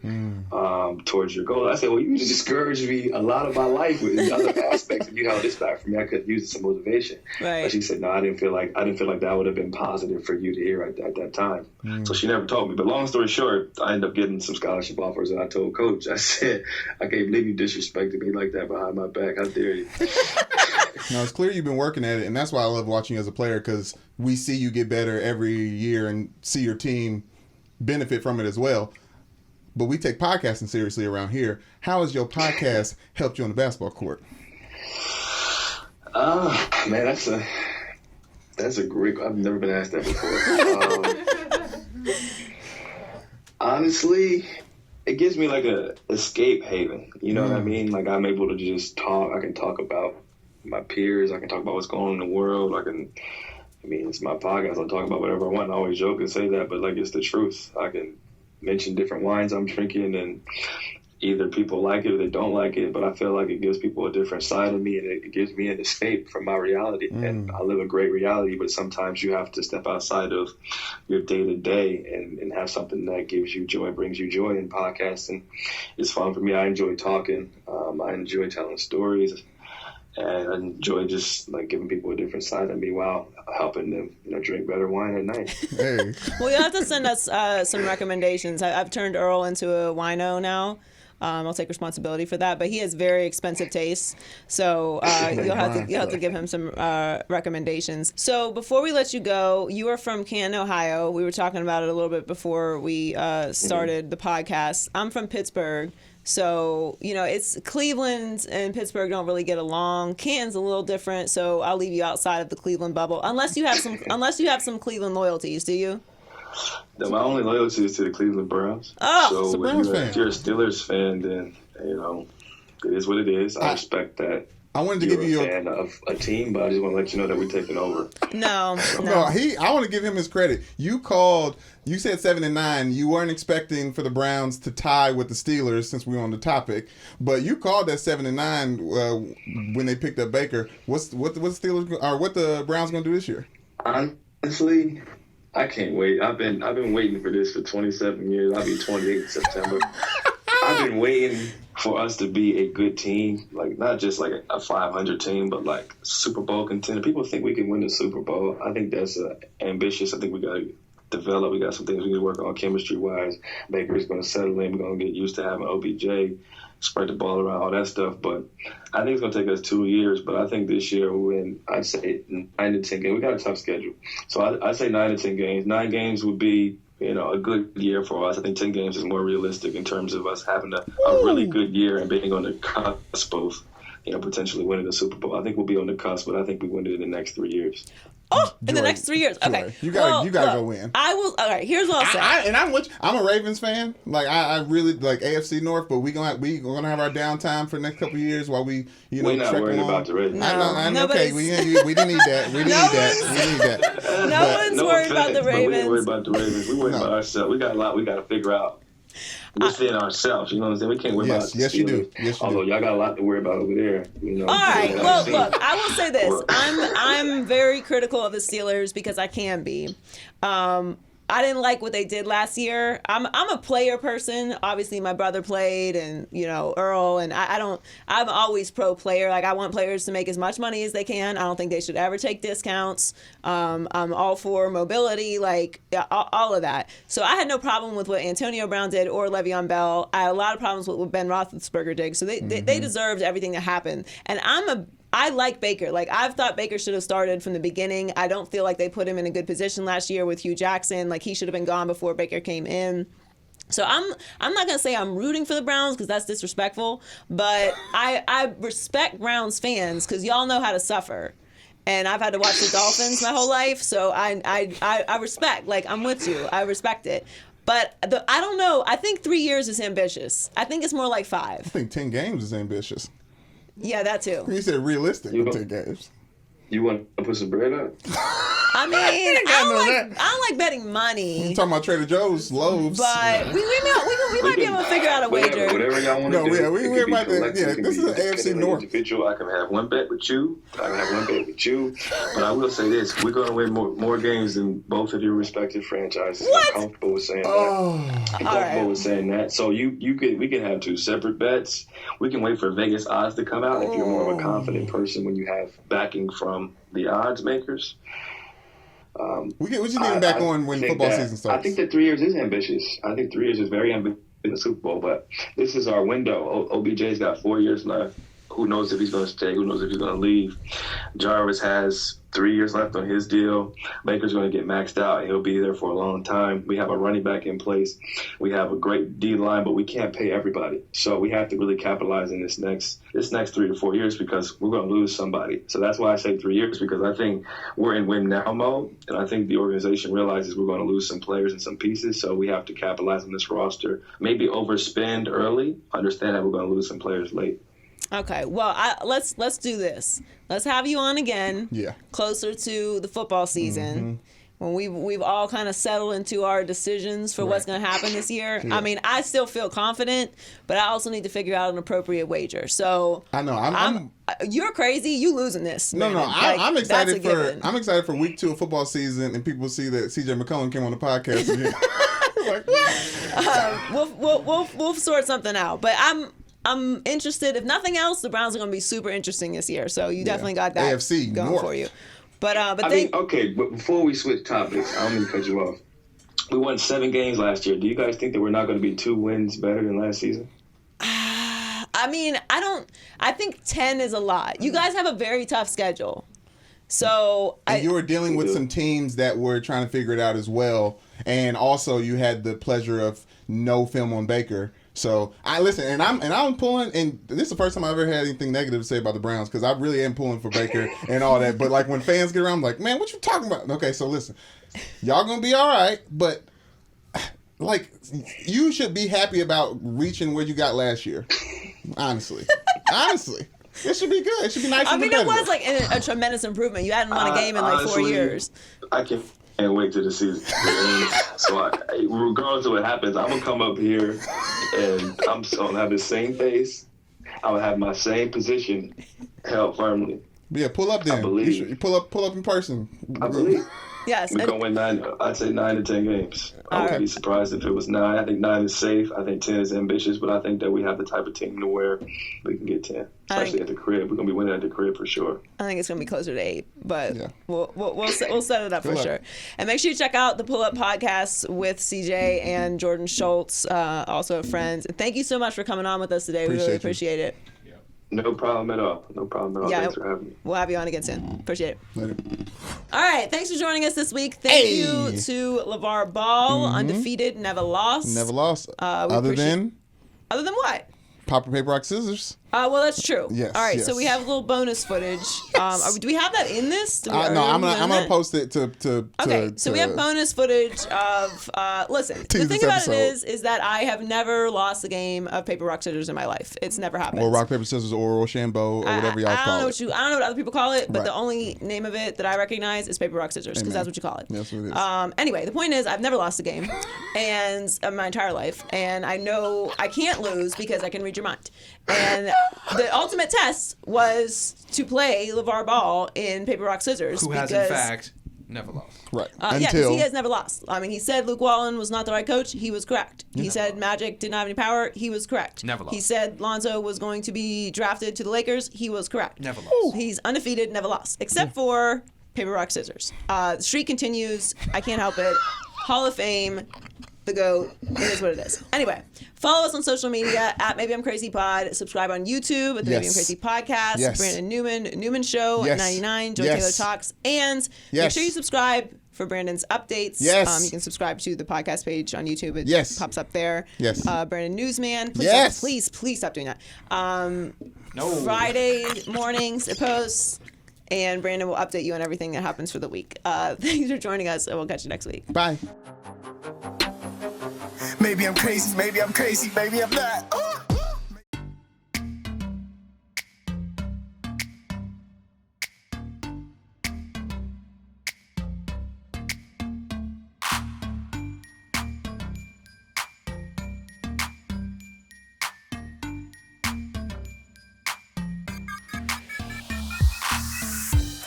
Speaker 8: towards your goal. I said, well, you just discouraged me a lot of my life with other aspects. And you held this back for me. I could use it some motivation.
Speaker 1: Right.
Speaker 8: But she said, no, I didn't feel like that would have been positive for you to hear at that time. So she never told me. But long story short, I ended up getting some scholarship offers. And I told Coach, I said, I can't believe you disrespected me like that behind my back. How dare you?
Speaker 2: No, it's clear you've been working at it, and that's why I love watching you as a player, because we see you get better every year and see your team benefit from it as well. But we take podcasting seriously around here. How has your podcast helped you on the basketball court?
Speaker 8: Man, that's a great. I've never been asked that before. Honestly, it gives me like a escape haven. You know what I mean? Like I'm able to just talk. I can talk about my peers. I can talk about what's going on in the world. It's my podcast. I'll talk about whatever I want. I always joke and say that, but like it's the truth. I can mention different wines I'm drinking, and either people like it or they don't like it. But I feel like it gives people a different side of me, and it gives me an escape from my reality. And I live a great reality, but sometimes you have to step outside of your day to day and have something that gives you joy, brings you joy. And podcasting is fun for me. I enjoy talking. I enjoy telling stories. And I enjoy just like giving people a different side of me while helping them, drink better wine at night.
Speaker 2: Hey.
Speaker 1: Well, you'll have to send us some recommendations. I've turned Earl into a wino now. I'll take responsibility for that, but he has very expensive tastes, so you'll have to give him some recommendations. So before we let you go, you are from Canton, Ohio. We were talking about it a little bit before we started the podcast. I'm from Pittsburgh. So, it's Cleveland and Pittsburgh don't really get along. Canton's a little different, so I'll leave you outside of the Cleveland bubble. Unless you have some Cleveland loyalties, do you?
Speaker 8: No, my only loyalty is to the Cleveland Browns.
Speaker 1: Oh,
Speaker 2: so
Speaker 8: if you're a Steelers fan, then it is what it is. I respect that.
Speaker 2: I wanted to give you
Speaker 8: a fan of a team, but I just want to let you know that we're taking over.
Speaker 1: No.
Speaker 2: I want to give him his credit. You said 7-9. You weren't expecting for the Browns to tie with the Steelers since we were on the topic, but you called that 7-9 when they picked up Baker. What the Browns going to do this year?
Speaker 8: Honestly, I can't wait. I've been waiting for this for 27 years. I'll be 28 in September. I've been waiting for us to be a good team, like not just like a 500 team, but like Super Bowl contender. People think we can win the Super Bowl. I think that's ambitious. I think we got to develop. We got some things we need to work on chemistry-wise. Baker's going to settle in. We're going to get used to having OBJ, spread the ball around, all that stuff. But I think it's going to take us 2 years. But I think this year we'll win, I'd say 9 to 10 games. We got a tough schedule. So I'd say 9 to 10 games. 9 games would be a good year for us. I think 10 games is more realistic in terms of us having a really good year and being on the cusp of, potentially winning the Super Bowl. I think we'll be on the cusp, but I think we win it in the next 3 years.
Speaker 1: Oh, in the next 3 years. Okay.
Speaker 2: You gotta go win.
Speaker 1: I will. All right. Here's what I'll say.
Speaker 2: I'm a Ravens fan. Like I really like AFC North, but we're gonna have our downtime for the next couple of years while we
Speaker 8: we're not worried about the Ravens.
Speaker 2: Okay, we didn't need that. We need that.
Speaker 1: No one's worried about the Ravens.
Speaker 8: We ain't worried about the Ravens. We worried about ourselves. We got a lot we got to figure out within ourselves. You know what I'm saying? We can't worry about the
Speaker 2: Yes, you do. Yes, you
Speaker 8: Although y'all got a lot to worry about over there.
Speaker 1: All right. Well, look, I will say this. I'm very critical of the Steelers because I can be. I didn't like what they did last year. I'm a player person. Obviously, my brother played, and Earl, and I'm always pro player. Like I want players to make as much money as they can. I don't think they should ever take discounts. I'm all for mobility, like all of that. So I had no problem with what Antonio Brown did or Le'Veon Bell. I had a lot of problems with what Ben Roethlisberger did. So they deserved everything that happened. And I like Baker. Like I've thought Baker should have started from the beginning. I don't feel like they put him in a good position last year with Hugh Jackson. Like he should have been gone before Baker came in. So I'm not gonna say I'm rooting for the Browns because that's disrespectful. But I respect Browns fans because y'all know how to suffer. And I've had to watch the Dolphins my whole life, so I respect. Like I'm with you. I respect it. But I don't know. I think 3 years is ambitious. I think it's more like 5.
Speaker 2: I think 10 games is ambitious.
Speaker 1: Yeah, that too.
Speaker 2: You said realistic with 10 games.
Speaker 8: You want to put some bread up?
Speaker 1: I mean, I don't like betting money.
Speaker 2: You talking about Trader Joe's loaves?
Speaker 1: But we might be able to figure out a wager.
Speaker 8: Whatever y'all want to do.
Speaker 2: We're about to. Yeah, this is an AFC North.
Speaker 8: Individual. I can have one bet with you. I can have one bet with you. But I will say this: we're going to win more games than both of your respective franchises.
Speaker 1: What?
Speaker 8: I'm comfortable with saying that. I'm comfortable with saying that. So we can have 2 separate bets. We can wait for Vegas odds to come out if you're more of a confident person when you have backing from the odds makers.
Speaker 2: We just need him back on when football season starts.
Speaker 8: I think that 3 years is ambitious. I think 3 years is very ambitious in the Super Bowl, but this is our window. OBJ's got 4 years left. Who knows if he's going to stay? Who knows if he's going to leave? Jarvis has 3 years left on his deal. Baker's going to get maxed out, and he'll be there for a long time. We have a running back in place. We have a great D-line, but we can't pay everybody. So we have to really capitalize in this next 3 to 4 years because we're going to lose somebody. So that's why I say 3 years, because I think we're in win-now mode, and I think the organization realizes we're going to lose some players and some pieces, so we have to capitalize on this roster. Maybe overspend early, understand that we're going to lose some players late.
Speaker 1: Okay, well, let's do this. Let's have you on again.
Speaker 2: Yeah.
Speaker 1: Closer to the football season, when we've all kind of settled into our decisions for what's going to happen this year. Yeah. I mean, I still feel confident, but I also need to figure out an appropriate wager. So
Speaker 2: I know
Speaker 1: you're crazy. You losing this?
Speaker 2: No, I'm excited for I'm excited for week 2 of football season, and people see that CJ McCollum came on the podcast again.
Speaker 1: Like, we'll sort something out, but I'm interested. If nothing else, the Browns are going to be super interesting this year. So you definitely got that
Speaker 2: AFC
Speaker 1: going
Speaker 2: North
Speaker 1: for you. But
Speaker 8: but before we switch topics, I don't mean to cut you off. We won 7 games last year. Do you guys think that we're not going to be 2 wins better than last season?
Speaker 1: I mean, I think 10 is a lot. You guys have a very tough schedule. So
Speaker 2: you were dealing with some teams that were trying to figure it out as well. And also you had the pleasure of no film on Baker. So I listen, and I'm pulling, and this is the first time I've ever had anything negative to say about the Browns because I really am pulling for Baker and all that. But like when fans get around, I'm like, man, what you talking about? Okay, so listen, y'all gonna be all right, but like you should be happy about reaching where you got last year. Honestly. It should be good. It should be nice.
Speaker 1: I mean, it was like a tremendous improvement. You hadn't won a game in like 4 years.
Speaker 8: I can't wait till the season ends. So regardless of what happens, I'm gonna come up here and I'm gonna have the same face. I'm gonna have my same position held firmly.
Speaker 2: Yeah, pull up then.
Speaker 8: I believe.
Speaker 2: You pull up in person.
Speaker 8: I believe.
Speaker 1: Yes.
Speaker 8: We're going to win 9. I'd say 9 to 10 games. I wouldn't be surprised if it was 9. I think 9 is safe. I think 10 is ambitious, but I think that we have the type of team to where we can get 10, especially at the crib. We're going to be winning at the crib for sure.
Speaker 1: I think it's going to be closer to 8, but we'll set it up for sure. And make sure you check out the Pull Up Podcast with CJ and Jordan Schultz, also friends. And thank you so much for coming on with us today. We really appreciate it.
Speaker 8: No problem at all.
Speaker 1: Yeah,
Speaker 8: thanks for having me.
Speaker 1: We'll have you on again soon. Appreciate it.
Speaker 2: Later.
Speaker 1: All right. Thanks for joining us this week. Thank you to LaVar Ball, undefeated, never lost.
Speaker 2: Never lost. Other than
Speaker 1: what?
Speaker 2: Paper, rock, scissors.
Speaker 1: Well, that's true.
Speaker 2: Yes.
Speaker 1: All right.
Speaker 2: Yes.
Speaker 1: So we have a little bonus footage. Do we have that in this?
Speaker 2: No, I'm gonna post it to.
Speaker 1: Okay. So we have bonus footage of. Listen. The thing about it is that I have never lost a game of paper, rock, scissors in my life. It's never happened.
Speaker 2: Or rock, paper, scissors, or Rochambeau, or whatever y'all call it.
Speaker 1: I don't know what other people call it, but
Speaker 2: Right.
Speaker 1: the only name of it that I recognize is paper, rock, scissors, because that's what you call it.
Speaker 2: That's what it is.
Speaker 1: Anyway, the point is, I've never lost a game, and my entire life, and I know I can't lose because I can read your mind. And the ultimate test was to play LaVar Ball in paper, rock, scissors.
Speaker 6: Who has, in fact, never lost.
Speaker 2: Right.
Speaker 1: Yeah, because he has never lost. I mean, he said Luke Wallen was not the right coach. He was correct. He said Magic didn't have any power. He was correct.
Speaker 6: Never lost.
Speaker 1: He said Lonzo was going to be drafted to the Lakers. He was correct.
Speaker 6: Never lost.
Speaker 1: He's undefeated, never lost, except for paper, rock, scissors. The streak continues. I can't help it. Hall of Fame. The GOAT. It is what it is. Anyway, follow us on social media at Maybe I'm Crazy Pod. Subscribe on YouTube at the Maybe I'm Crazy Podcast.
Speaker 2: Yes.
Speaker 1: Brandon Newman Show at 99. Joy Taylor Talks. And make sure you subscribe for Brandon's updates.
Speaker 2: Yes.
Speaker 1: You can subscribe to the podcast page on YouTube. It pops up there.
Speaker 2: Yes.
Speaker 1: Brandon Newsman. Please stop doing that.
Speaker 6: No.
Speaker 1: Friday mornings it posts. And Brandon will update you on everything that happens for the week. Thanks for joining us, and we'll catch you next week.
Speaker 2: Bye.
Speaker 3: Maybe I'm crazy, maybe I'm not.